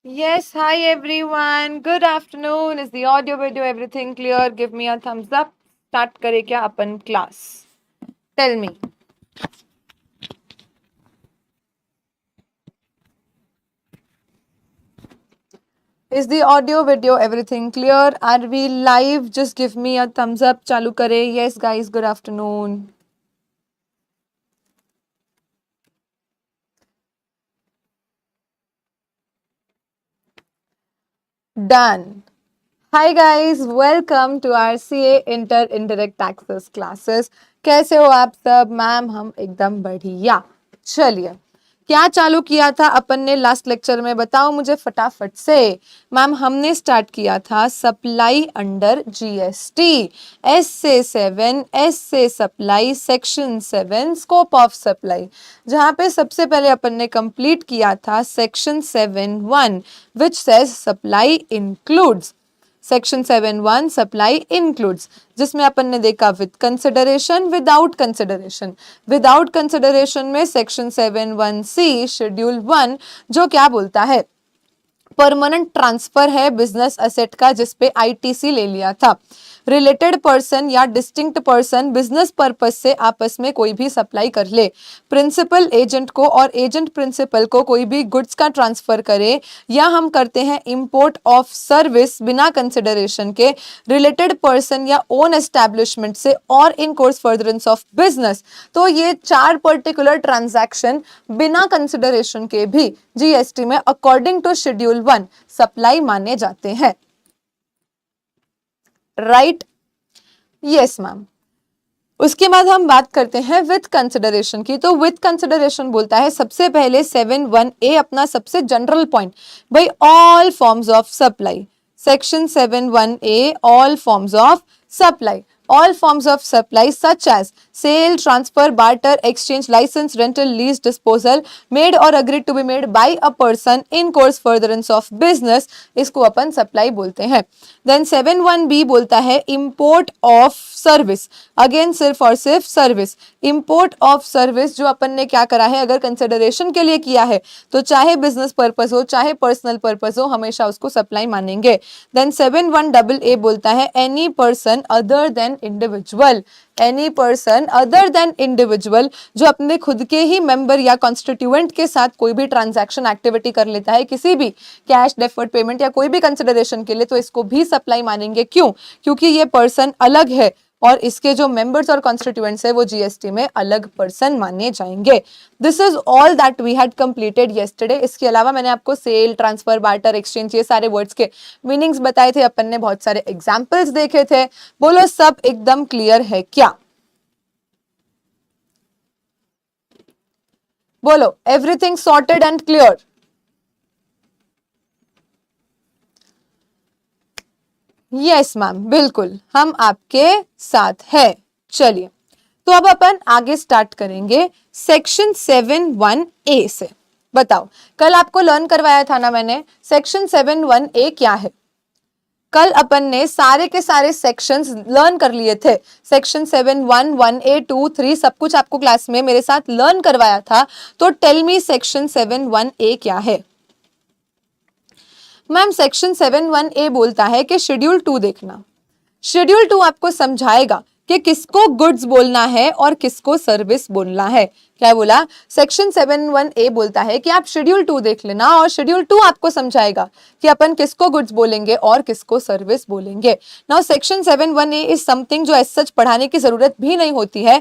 Yes, hi everyone. Good afternoon. Is the audio, video, everything clear? Give me a thumbs up. Start करे क्या अपन class? Tell me. Is the audio, video, everything clear? Are we live? Just give me a thumbs up. चालू करे. Yes, guys. Good afternoon. Done. Hi guys, welcome to our CA Inter Indirect Taxes classes. कैसे हो आप सब? Ma'am हम एकदम बढ़िया. चलिए, क्या चालू किया था अपन ने लास्ट लेक्चर में? बताओ मुझे फटाफट से. मैम हमने स्टार्ट किया था सप्लाई अंडर जीएसटी. एस से supply, section 7 scope of supply, जहां पे सबसे पहले अपन ने कंप्लीट किया था section 7(1) which says supply includes. Section 7(1) supply includes, जिसमें अपन ने देखा with consideration, without consideration. Without consideration में सेक्शन 7(1)(c) शेड्यूल 1 जो क्या बोलता है, परमानेंट ट्रांसफर है बिजनेस एसेट का जिसपे आईटीसी ले लिया था. रिलेटेड पर्सन या डिस्टिंक्ट पर्सन बिजनेस पर्पस से आपस में कोई भी सप्लाई कर ले, प्रिंसिपल एजेंट को और एजेंट प्रिंसिपल को कोई भी गुड्स का ट्रांसफर करे, या हम करते हैं इंपोर्ट ऑफ सर्विस बिना कंसिडरेशन के रिलेटेड पर्सन या ओन एस्टैब्लिशमेंट से और इन कोर्स फर्दरेंस ऑफ बिजनेस, तो ये 4 पर्टिकुलर ट्रांजैक्शन बिना कंसिडरेशन के भी जीएसटी में अकॉर्डिंग टू शेड्यूल 1 सप्लाई माने जाते हैं. राइट? Yes ma'am. उसके बाद हम बात करते हैं विथ कंसिडरेशन की. तो विथ कंसिडरेशन बोलता है सबसे पहले 7(1)(a) अपना सबसे जनरल पॉइंट, भाई all forms of supply. Section 7(1)(a) all forms of supply. All forms of supply such as sale, transfer, barter, exchange, license, rental, lease, disposal made or agreed to be made by a person in course furtherance of business, इसको अपन supply बोलते हैं. Then 7(1)(b) बोलता है import of service. Again सिर्फ और सिर्फ service. import of service जो अपन ने क्या करा है, अगर कंसिडरेशन के लिए किया है तो चाहे बिजनेस पर्पस हो चाहे पर्सनल पर्पस हो, हमेशा उसको सप्लाई मानेंगे. देन 7(1)(a) बोलता है any person other than individual. Any person other than individual जो अपने खुद के ही मेंबर या कॉन्स्टिट्यूएंट के साथ कोई भी ट्रांजैक्शन एक्टिविटी कर लेता है, किसी भी कैश, डेफर्ड पेमेंट या कोई भी कंसिडरेशन के लिए, तो इसको भी सप्लाई मानेंगे. क्यों? क्योंकि ये पर्सन अलग है और इसके जो मेंबर्स और कॉन्स्टिट्यूएंट्स है वो जीएसटी में अलग पर्सन माने जाएंगे. This is all that we had completed yesterday. इसके अलावा मैंने आपको सेल, ट्रांसफर, बार्टर, एक्सचेंज ये सारे वर्ड्स के मीनिंग्स बताए थे, अपन ने बहुत सारे एग्जांपल्स देखे थे. बोलो सब एकदम क्लियर है क्या? बोलो everything sorted and clear. Yes ma'am, बिल्कुल हम आपके साथ है. चलिए, तो अब अपन आगे स्टार्ट करेंगे सेक्शन 7(1)(a) से. बताओ, कल आपको लर्न करवाया था ना मैंने, सेक्शन 7(1)(a) क्या है? कल अपन ने सारे के सारे सेक्शंस लर्न कर लिए थे. सेक्शन 7(1), 1(a), 2, 3 सब कुछ आपको क्लास में मेरे साथ लर्न करवाया था. तो टेल मी सेक्शन 7(1)(a) क्या है? मैम सेक्शन 7(1)(a) बोलता है कि शेड्यूल 2 देखना. शेड्यूल 2 आपको समझाएगा कि किसको गुड्स बोलना है और किसको सर्विस बोलना है. क्या बोला? सेक्शन 7(1)(a) बोलता है कि आप शेड्यूल 2 देख लेना और शेड्यूल 2 आपको समझाएगा कि अपन किसको गुड्स बोलेंगे और किसको सर्विस बोलेंगे. Now section 7(1)(a) is something जो ऐसा पढ़ाने की जरूरत भी नहीं होती है,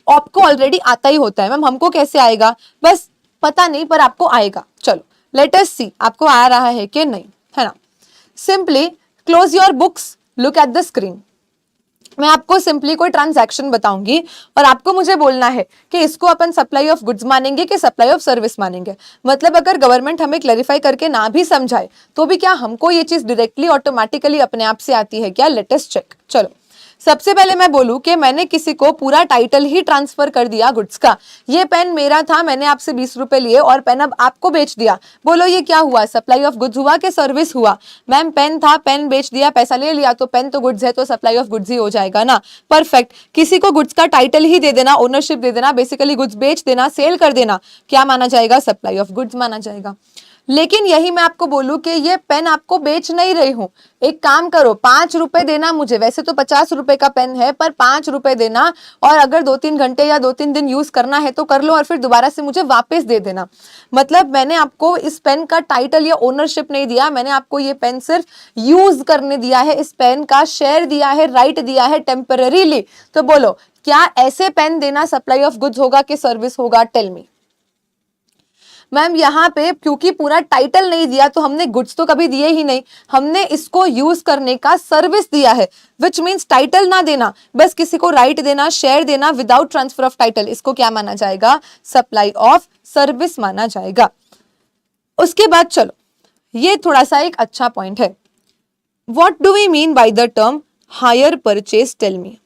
आपको ऑलरेडी आता ही होता है. मैम हमको कैसे आएगा? बस पता नहीं, पर आपको आएगा. चलो लेट अस सी आपको आ रहा है कि नहीं, है ना. Simply close your books, look at the screen. मैं आपको सिंपली कोई ट्रांजैक्शन बताऊंगी और आपको मुझे बोलना है कि इसको अपन सप्लाई ऑफ गुड्स मानेंगे कि सप्लाई ऑफ सर्विस मानेंगे. मतलब अगर गवर्नमेंट हमें क्लैरिफाई करके ना भी समझाए तो भी क्या हमको ये चीज डायरेक्टली ऑटोमेटिकली अपने आप से आती है क्या? Let us check. चलो, सबसे पहले मैं बोलूं कि मैंने किसी को पूरा टाइटल ही ट्रांसफर कर दिया गुड्स का. ये पेन मेरा था, मैंने आपसे 20 रुपए लिए और पेन अब आपको बेच दिया. बोलो ये क्या हुआ? सप्लाई ऑफ गुड्स हुआ कि सर्विस हुआ? मैम पेन था, पेन बेच दिया, पैसा ले लिया, तो पेन तो गुड्स है तो सप्लाई ऑफ गुड्स ही हो जाएगा ना. परफेक्ट. किसी को गुड्स का टाइटल ही दे देना, ओनरशिप दे देना, बेसिकली गुड्स बेच देना, सेल कर देना, क्या माना जाएगा? सप्लाई ऑफ गुड्स माना जाएगा. लेकिन यही मैं आपको बोलूं कि ये पेन आपको बेच नहीं रही हूं, एक काम करो 5 रुपए देना मुझे, वैसे तो 50 रुपए का पेन है पर 5 रुपए देना, और अगर 2-3 घंटे या 2-3 दिन यूज करना है तो कर लो और फिर दोबारा से मुझे वापस दे देना। मतलब मैंने आपको इस पेन का टाइटल या ओनरशिप नहीं दिया, मैंने आपको ये पेन सिर्फ यूज करने दिया है, इस पेन का शेयर दिया है, राइट दिया है टेम्पररीली। तो बोलो क्या ऐसे पेन देना सप्लाई ऑफ गुड्स होगा कि सर्विस होगा? Tell me. मैम यहाँ पे क्योंकि पूरा टाइटल नहीं दिया तो हमने गुड्स तो कभी दिए ही नहीं, हमने इसको यूज करने का सर्विस दिया है, विच मीन्स टाइटल ना देना, बस किसी को राइट देना, शेयर देना विदाउट ट्रांसफर ऑफ टाइटल, इसको क्या माना जाएगा? सप्लाई ऑफ सर्विस माना जाएगा। उसके बाद चलो ये थोड़ा सा एक अच्छा पॉइंट है, what do we mean by the term hire purchase? Tell me.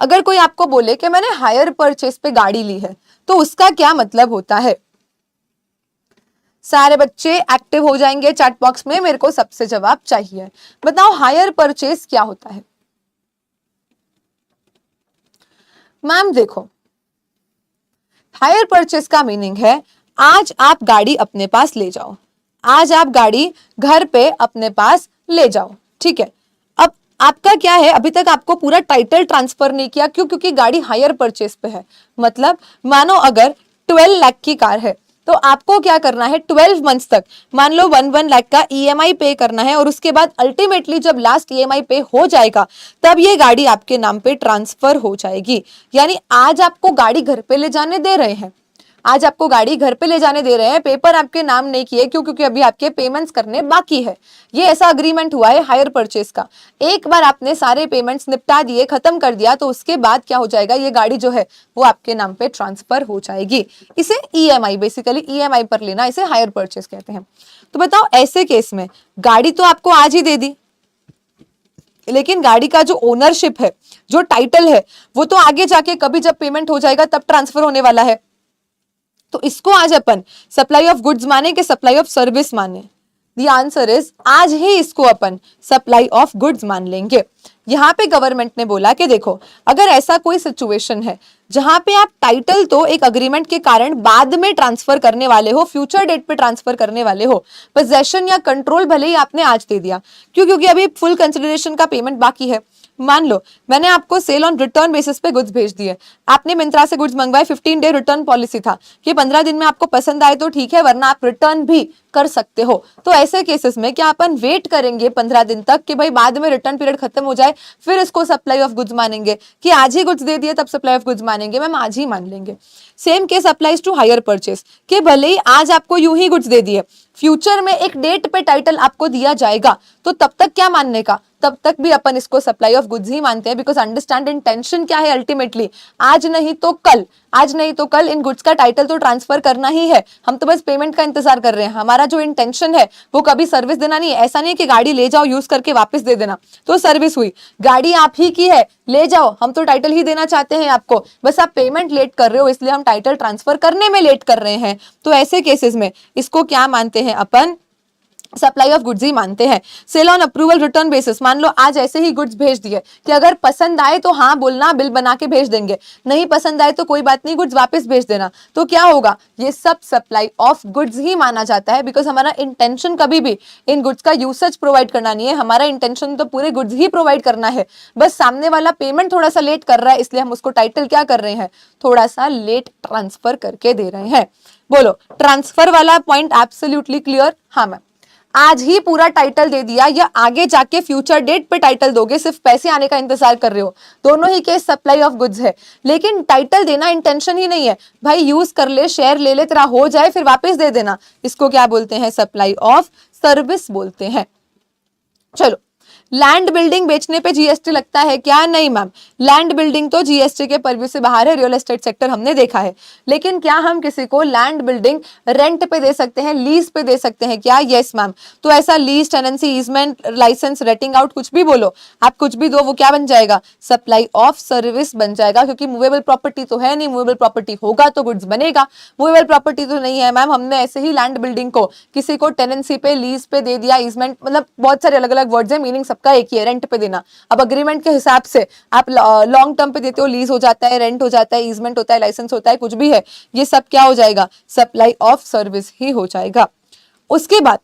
अगर कोई आपको बोले कि मैंने हायर परचेज पे गाड़ी ली है तो उसका क्या मतलब होता है? सारे बच्चे एक्टिव हो जाएंगे चैट बॉक्स में, मेरे को सबसे जवाब चाहिए। बताओ हायर परचेज क्या होता है? मैम देखो, हायर परचेज का मीनिंग है आज आप गाड़ी अपने पास ले जाओ, आज आप गाड़ी घर पे अपने पास ले जाओ, ठीक है। अब आपका क्या है, अभी तक आपको पूरा टाइटल ट्रांसफर नहीं किया, क्यों? क्योंकि गाड़ी हायर परचेज पे है। मतलब मानो अगर 12 लाख की कार है तो आपको क्या करना है, 12 मंथ्स तक मान लो 1 लाख का ईएमआई पे करना है, और उसके बाद अल्टीमेटली जब लास्ट ईएमआई पे हो जाएगा तब ये गाड़ी आपके नाम पे ट्रांसफर हो जाएगी। यानी आज आपको गाड़ी घर पे ले जाने दे रहे हैं, आज आपको गाड़ी घर पे ले जाने दे रहे हैं, पेपर आपके नाम नहीं किए, क्यों? क्योंकि अभी आपके पेमेंट्स करने बाकी है। ये ऐसा अग्रीमेंट हुआ है हायर परचेज का। एक बार आपने सारे पेमेंट्स निपटा दिए, खत्म कर दिया, तो उसके बाद क्या हो जाएगा, ये गाड़ी जो है वो आपके नाम पे ट्रांसफर हो जाएगी। इसे ईएमआई, बेसिकली ईएमआई पर लेना, इसे हायर परचेज कहते हैं। तो बताओ ऐसे केस में गाड़ी तो आपको आज ही दे दी, लेकिन गाड़ी का जो ओनरशिप है, जो टाइटल है, वो तो आगे जाके कभी जब पेमेंट हो जाएगा तब ट्रांसफर होने वाला है। तो इसको आज अपन सप्लाई ऑफ गुड्स माने कि सप्लाई ऑफ सर्विस माने? द आंसर इज आज ही इसको अपन सप्लाई ऑफ गुड्स मान लेंगे। यहाँ पे गवर्नमेंट ने बोला कि देखो अगर ऐसा कोई सिचुएशन है जहां पे आप टाइटल तो एक अग्रीमेंट के कारण बाद में ट्रांसफर करने वाले हो, फ्यूचर डेट पे ट्रांसफर करने वाले हो, पोजेशन या कंट्रोल भले ही आपने आज दे दिया, क्यों? क्योंकि अभी फुल कंसिडरेशन का पेमेंट बाकी है। मान लो मैंने आपको सेल ऑन रिटर्न बेसिस पे गुड्स भेज दिए, आपने मिंत्रा से गुड्स मंगवाए, 15 डे रिटर्न पॉलिसी था कि 15 दिन में आपको पसंद आए तो ठीक है, वरना आप रिटर्न भी कर सकते हो। तो ऐसे केसेस में क्या अपन वेट करेंगे 15 दिन तक कि भाई बाद में रिटर्न पीरियड खत्म हो जाए फिर इसको सप्लाई ऑफ गुड्स मानेंगे, कि आज ही गुड्स दे दिए तब सप्लाई ऑफ गुड्स मानेंगे? मैम आज ही मान लेंगे। Same case applies to hire purchase, कि भले ही आज आपको यूं ही गुड्स दे दिए, फ्यूचर में एक डेट पे टाइटल आपको दिया जाएगा, तो तब तक क्या मानने का, तब तक भी अपन इसको सप्लाई ऑफ गुड्स ही मानते हैं। बिकॉज अंडरस्टैंड इंटेंशन क्या है, अल्टीमेटली आज नहीं तो कल, आज नहीं तो कल इन गुड्स का टाइटल तो ट्रांसफर करना ही है, हम तो बस पेमेंट का इंतजार कर रहे हैं। हमारा जो इंटेंशन है वो कभी सर्विस देना नहीं है। ऐसा नहीं कि गाड़ी ले जाओ यूज करके वापस दे देना तो सर्विस हुई, गाड़ी आप ही की है, ले जाओ, हम तो टाइटल ही देना चाहते हैं आपको, बस आप पेमेंट लेट कर रहे हो इसलिए हम टाइटल ट्रांसफर करने में लेट कर रहे हैं। तो ऐसे केसेस में इसको क्या मानते हैं अपन, सप्लाई ऑफ गुड्स ही मानते हैं। Sale on approval return basis, मान लो आज ऐसे ही गुड्स भेज दिए कि अगर पसंद आए तो हाँ बोलना, बिल बना के भेज देंगे, नहीं पसंद आए तो कोई बात नहीं, गुड्स वापस भेज देना। तो क्या होगा, ये सब सप्लाई ऑफ गुड्स ही माना जाता है। बिकॉज हमारा इंटेंशन कभी भी इन गुड्स का यूसेज प्रोवाइड करना नहीं है, हमारा इंटेंशन तो पूरे गुड्स ही प्रोवाइड करना है। बस सामने वाला पेमेंट थोड़ा सा लेट कर रहा है इसलिए हम उसको टाइटल क्या कर रहे हैं, थोड़ा सा लेट ट्रांसफर करके दे रहे हैं। बोलो ट्रांसफर वाला पॉइंट एब्सोल्युटली क्लियर? हाँ मैम, आज ही पूरा टाइटल दे दिया या आगे जाके फ्यूचर डेट पे टाइटल दोगे, सिर्फ पैसे आने का इंतजार कर रहे हो, दोनों ही केस सप्लाई ऑफ गुड्स है। लेकिन टाइटल देना इंटेंशन ही नहीं है, भाई यूज कर ले, शेयर ले ले, तेरा हो जाए फिर वापस दे देना, इसको क्या बोलते हैं, सप्लाई ऑफ सर्विस बोलते हैं। चलो लैंड बिल्डिंग बेचने पे जीएसटी लगता है क्या? नहीं मैम, लैंड बिल्डिंग तो जीएसटी के परव्यू से बाहर है, रियल एस्टेट सेक्टर हमने देखा है। लेकिन क्या हम किसी को लैंड बिल्डिंग रेंट पे दे सकते हैं, लीज पे दे सकते हैं क्या? Yes ma'am. तो ऐसा lease, tenancy, easement, licence, renting out, कुछ भी बोलो, आप कुछ भी दो, वो क्या बन जाएगा, सप्लाई ऑफ सर्विस बन जाएगा। क्योंकि मूवेबल प्रॉपर्टी तो है नहीं, मूवेबल प्रॉपर्टी होगा तो गुड्स बनेगा, मूवेबल प्रॉपर्टी तो नहीं है मैम। हमने ऐसे ही लैंड बिल्डिंग को किसी को टेनेंसी पे, लीज पे दे दिया, ईजमेंट, मतलब बहुत सारे अलग अलग वर्ड्स है, मीनिंग सब सबका एक ही है, रेंट पे देना। अब अग्रीमेंट के हिसाब से आप लॉन्ग टर्म पे देते हो, लीज हो जाता है, रेंट हो जाता है, ईजमेंट होता है, लाइसेंस होता है, कुछ भी है, ये सब क्या हो जाएगा, सप्लाई ऑफ सर्विस ही हो जाएगा। उसके बाद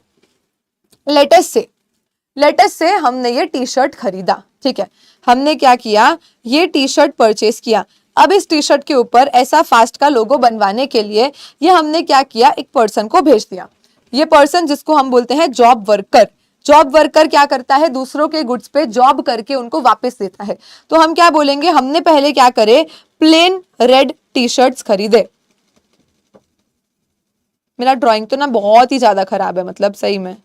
लेटेस्ट से हमने ये टी शर्ट खरीदा, ठीक है, हमने क्या किया, ये टी शर्ट परचेस किया। अब इस टी शर्ट के ऊपर ऐसा फास्ट का लोगो बनवाने के लिए ये हमने क्या किया, एक पर्सन को भेज दिया। ये पर्सन जिसको हम बोलते हैं जॉब वर्कर क्या करता है, दूसरों के गुड्स पे जॉब करके उनको वापस देता है। तो हम क्या बोलेंगे, हमने पहले क्या करे, प्लेन रेड टी शर्ट्स खरीदे। मेरा ड्राइंग तो ना बहुत ही ज्यादा खराब है, मतलब सही में,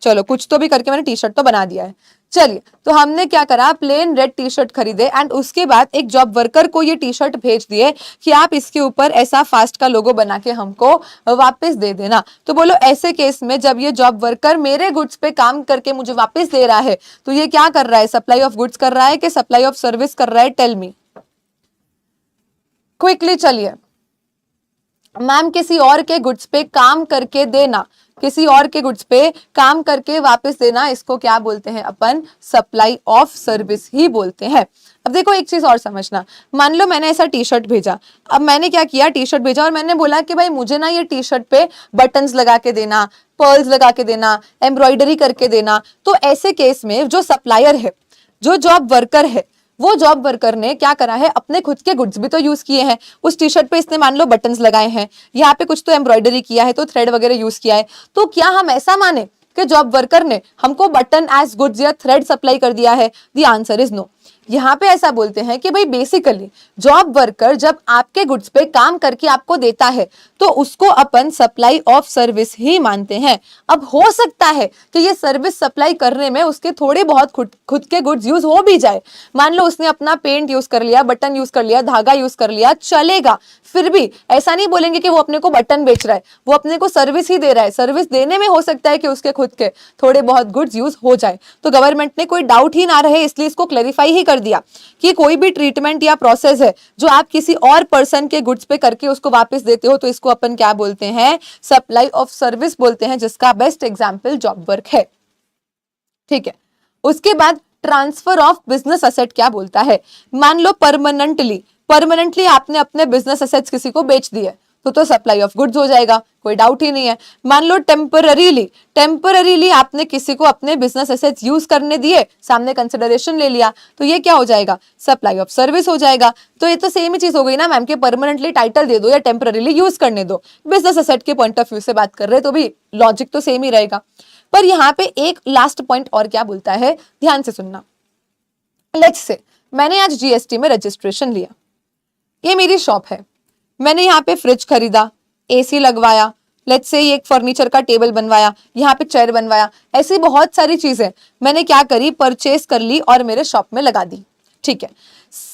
चलो कुछ तो भी करके मैंने टी शर्ट तो बना दिया है। चलिए, तो हमने क्या करा, प्लेन रेड टी शर्ट खरीदे एंड उसके बाद एक जॉब वर्कर को ये टी शर्ट भेज दिए कि आप इसके ऊपर ऐसा फास्ट का लोगो बना के हमको वापस दे देना। तो बोलो ऐसे केस में जब ये जॉब वर्कर मेरे गुड्स पे काम करके मुझे वापस दे रहा है, तो ये क्या कर रहा है, सप्लाई ऑफ गुड्स कर रहा है कि सप्लाई ऑफ सर्विस कर रहा है, टेल मी क्विकली। चलिए मैम, किसी और के गुड्स पे काम करके देना, किसी और के गुड्स पे काम करके वापस देना, इसको क्या बोलते हैं अपन, सप्लाई ऑफ सर्विस ही बोलते हैं। अब देखो एक चीज और समझना, मान लो मैंने ऐसा टी शर्ट भेजा, अब मैंने क्या किया, टी शर्ट भेजा और मैंने बोला कि भाई मुझे ना ये टी शर्ट पे बटन्स लगा के देना, पर्ल्स लगा के देना, एम्ब्रॉयडरी करके देना। तो ऐसे केस में जो सप्लायर है, जो जॉब वर्कर है, वो जॉब वर्कर ने क्या करा है, अपने खुद के गुड्स भी तो यूज किए हैं। उस टी शर्ट पे इसने मान लो बटन्स लगाए हैं, यहाँ पे कुछ तो एम्ब्रॉयडरी किया है, तो थ्रेड वगैरह यूज किया है। तो क्या हम ऐसा माने कि जॉब वर्कर ने हमको बटन एज गुड्स या थ्रेड सप्लाई कर दिया है? The answer is no. यहाँ पे ऐसा बोलते हैं कि भाई बेसिकली जॉब वर्कर जब आपके गुड्स पे काम करके आपको देता है तो उसको अपन सप्लाई ऑफ सर्विस ही मानते हैं। अब हो सकता है कि ये सर्विस सप्लाई करने में उसके थोड़े बहुत खुद के गुड्स यूज हो भी जाए, मान लो उसने अपना पेंट यूज कर लिया, बटन यूज कर लिया, धागा यूज कर लिया, चलेगा। फिर भी ऐसा नहीं बोलेंगे कि वो अपने को बटन बेच रहा है, वो अपने को सर्विस ही दे रहा है। सर्विस देने में हो सकता है कि उसके खुद के थोड़े बहुत गुड्स यूज हो जाए। तो गवर्नमेंट ने कोई डाउट ही ना रहे इसलिए इसको क्लैरिफाई ही कर दिया कि कोई भी ट्रीटमेंट या प्रोसेस है जो आप किसी और पर्सन के गुड्स पे करके उसको वापस देते हो, तो इसको अपन क्या बोलते हैं, सप्लाई ऑफ सर्विस बोलते हैं, जिसका बेस्ट एग्जांपल जॉब वर्क है। ठीक है, उसके बाद ट्रांसफर ऑफ बिजनेस एसेट क्या बोलता है, मान लो परमानेंटली आपने अपने बिजनेस एसेट्स किसी को बेच दिए तो सप्लाई ऑफ गुड्स हो जाएगा, कोई डाउट ही नहीं है। मान लो टेम्पररीली आपने किसी को अपने बिजनेस एसेट्स यूज करने दिए, सामने कंसिडरेशन ले लिया, तो ये क्या हो जाएगा, सप्लाई ऑफ सर्विस हो जाएगा। तो ये तो सेम ही चीज हो गई ना मैम, कि परमानेंटली टाइटल दे दो या टेम्पररीली यूज करने दो, बिजनेस एसेट के पॉइंट ऑफ व्यू से बात कर रहे तो भी लॉजिक तो सेम ही रहेगा। पर यहाँ पे एक लास्ट पॉइंट और क्या बोलता है, ध्यान से सुनना। लेट्स से मैंने आज जीएसटी में रजिस्ट्रेशन लिया, ये मेरी शॉप है, मैंने यहाँ पे फ्रिज खरीदा, एसी लगवाया, लेट्स से ये एक फर्नीचर का टेबल बनवाया, यहाँ पे चेयर बनवाया, ऐसी बहुत सारी चीजें मैंने क्या करी, परचेस कर ली और मेरे शॉप में लगा दी। ठीक है,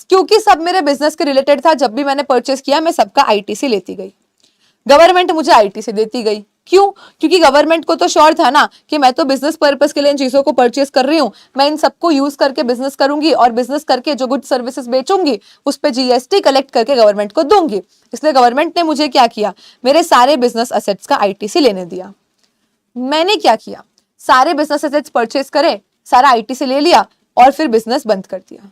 क्योंकि सब मेरे बिजनेस के रिलेटेड था, जब भी मैंने परचेस किया मैं सबका आईटीसी लेती गई, गवर्नमेंट मुझे आईटीसी देती गई। क्यों? क्योंकि गवर्नमेंट को तो श्योर था ना कि मैं तो बिजनेस पर्पस के लिए इन चीजों को परचेस कर रही हूं, मैं इन सबको यूज करके बिजनेस करूंगी और बिजनेस करके जो गुड सर्विसेज बेचूंगी उस पे जीएसटी कलेक्ट करके गवर्नमेंट को दूंगी। इसलिए गवर्नमेंट ने मुझे क्या किया, मेरे सारे बिजनेस एसेट्स का आईटीसी लेने दिया। मैंने क्या किया, सारे बिजनेस एसेट्स परचेस करे, सारा आईटीसी ले लिया और फिर बिजनेस बंद कर दिया।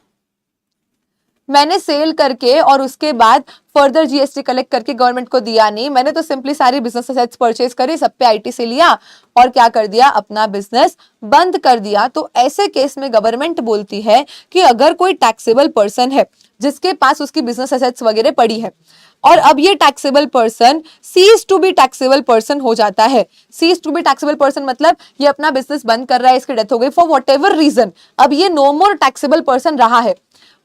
मैंने सेल करके और उसके बाद फर्दर जीएसटी कलेक्ट करके गवर्नमेंट को दिया नहीं, मैंने तो सिंपली सारी बिजनेस एसेट्स परचेज करी, सब पे आईटीसी लिया और क्या कर दिया, अपना बिजनेस बंद कर दिया। तो ऐसे केस में गवर्नमेंट बोलती है कि अगर कोई टैक्सेबल पर्सन है जिसके पास उसकी बिजनेस एसेट्स वगैरह पड़ी है और अब ये taxable person ceases to be taxable person हो जाता है। Ceases to be taxable person मतलब ये अपना बिजनेस बंद कर रहा है, इसकी डेथ हो गई फॉर वॉट एवर रीजन, अब ये नो मोर टैक्सेबल पर्सन रहा है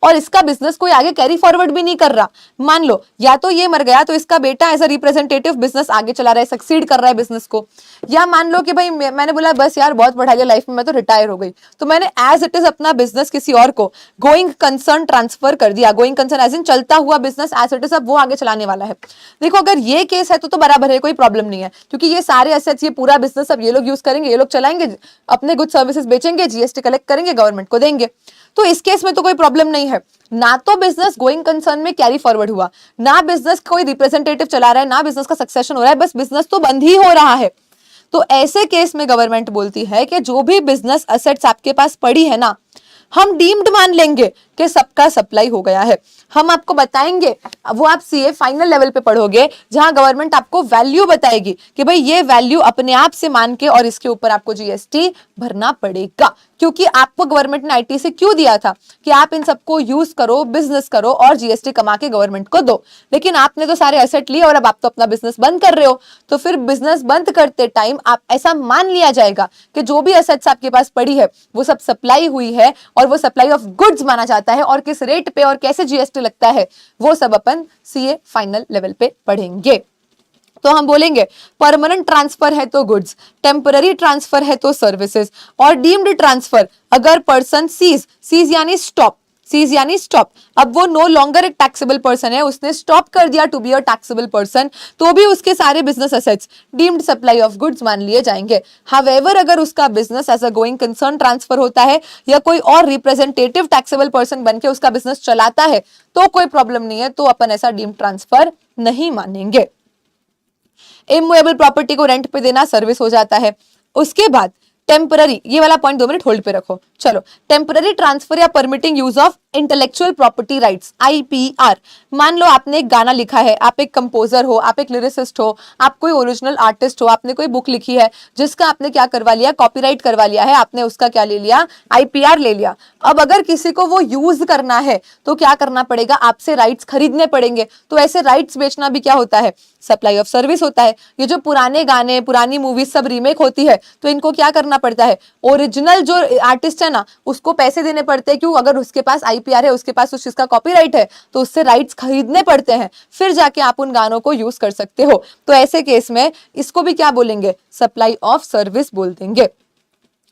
और इसका बिजनेस कोई आगे कैरी फॉरवर्ड भी नहीं कर रहा। मान लो या तो ये मर गया तो इसका बेटा एज अ रिप्रेजेंटेटिव बिजनेस आगे चला रहा है, सक्सीड कर रहा है बिजनेस को, या मान लो कि भाई मैंने बोला बस यार बहुत पढ़ाई है लाइफ में, मैं तो रिटायर हो गई, तो मैंने एज इट इज अपना बिजनेस किसी और को गोइंग कंसर्न ट्रांसफर कर दिया। गोइंग कंसर्न एज इन चलता हुआ बिजनेस एज इट इज, अब वो आगे चलाने वाला है। देखो अगर ये केस है तो बराबर है, कोई प्रॉब्लम नहीं है, क्योंकि ये सारे एसेट्स, ये पूरा बिजनेस अब ये लोग यूज करेंगे, ये लोग चलाएंगे, अपने गुड सर्विसेज बेचेंगे, जीएसटी कलेक्ट करेंगे, गवर्नमेंट को देंगे, तो इस केस में तो कोई प्रॉब्लम नहीं है। ना तो बिजनेस गोइंग कंसर्न में कैरी फॉरवर्ड हुआ, ना बिजनेस कोई रिप्रेजेंटेटिव चला रहा है, ना बिजनेस का सक्सेशन हो रहा है, बस बिजनेस तो बंद ही हो रहा है। तो ऐसे केस में गवर्नमेंट बोलती है कि जो भी बिजनेस असेट्स आपके पास पड़ी है ना, हम डीम्ड मान लेंगे कि सबका सप्लाई हो गया है। हम आपको बताएंगे, वो आप सीए फाइनल लेवल पे पढ़ोगे, जहां गवर्नमेंट आपको वैल्यू बताएगी कि भाई ये वैल्यू अपने आप से मान के और इसके ऊपर आपको जीएसटी भरना पड़ेगा। क्योंकि आपको गवर्नमेंट ने आईटीसी क्यों दिया था कि आप इन सबको यूज करो, बिजनेस करो और जीएसटी कमा के गवर्नमेंट को दो। लेकिन आपने तो सारे एसेट लिए और अब आप तो अपना बिजनेस बंद कर रहे हो, तो फिर बिजनेस बंद करते टाइम आप ऐसा मान लिया जाएगा कि जो भी एसेट्स आपके पास पड़ी है वो सब सप्लाई हुई है और वो सप्लाई ऑफ गुड्स माना जाता है, और किस रेट पे और कैसे जीएसटी लगता है वो सब अपन सीए फाइनल लेवल पे पढ़ेंगे। तो हम बोलेंगे परमानेंट ट्रांसफर है तो गुड्स, टेम्पररी ट्रांसफर है तो सर्विसेज, और डीम्ड ट्रांसफर अगर पर्सन सीज यानी स्टॉप, सीज यानी स्टॉप, अब वो नो लॉन्गर एक टैक्सेबल पर्सन है, उसने स्टॉप कर दिया to be a taxable person, तो भी उसके सारे business assets deemed supply of goods मान लिए जाएंगे। हावेवर अगर उसका business as a going concern transfer होता है या कोई और रिप्रेजेंटेटिव टैक्सेबल पर्सन बनके उसका बिजनेस चलाता है तो कोई प्रॉब्लम नहीं है, तो अपन ऐसा डीम्ड ट्रांसफर नहीं मानेंगे। इमूवेबल प्रॉपर्टी को रेंट पे देना सर्विस हो जाता है। उसके बाद टेम्पररी, ये वाला पॉइंट 2 मिनट होल्ड पे रखो। चलो, टेम्पररी ट्रांसफर या permitting use of intellectual property rights, IPR. मान लो आपने एक गाना लिखा है, आप एक कंपोजर हो, आप एक लिरिसिस्ट हो, आप कोई ओरिजिनल आर्टिस्ट हो, आपने कोई बुक लिखी है जिसका आपने क्या करवा लिया, कॉपीराइट करवा लिया है, आपने उसका क्या ले लिया, आईपीआर ले लिया। अब अगर किसी को वो यूज करना है तो क्या करना पड़ेगा, आपसे राइट्स खरीदने पड़ेंगे। तो ऐसे राइट्स बेचना भी क्या होता है, सप्लाई ऑफ सर्विस होता है। ये जो पुराने गाने, पुरानी मूवीज सब रीमेक होती है तो इनको क्या करना पड़ता है, ओरिजिनल जो आर्टिस्ट है ना उसको पैसे देने पड़ते हैं। क्यों, अगर उसके पास आईपीआर है, उसके पास उस चीज का कॉपीराइट है, तो उससे राइट्स खरीदने पड़ते हैं, फिर जाके आप उन गानों को यूज कर सकते हो। तो ऐसे केस में इसको भी क्या बोलेंगे, सप्लाई ऑफ सर्विस बोल देंगे।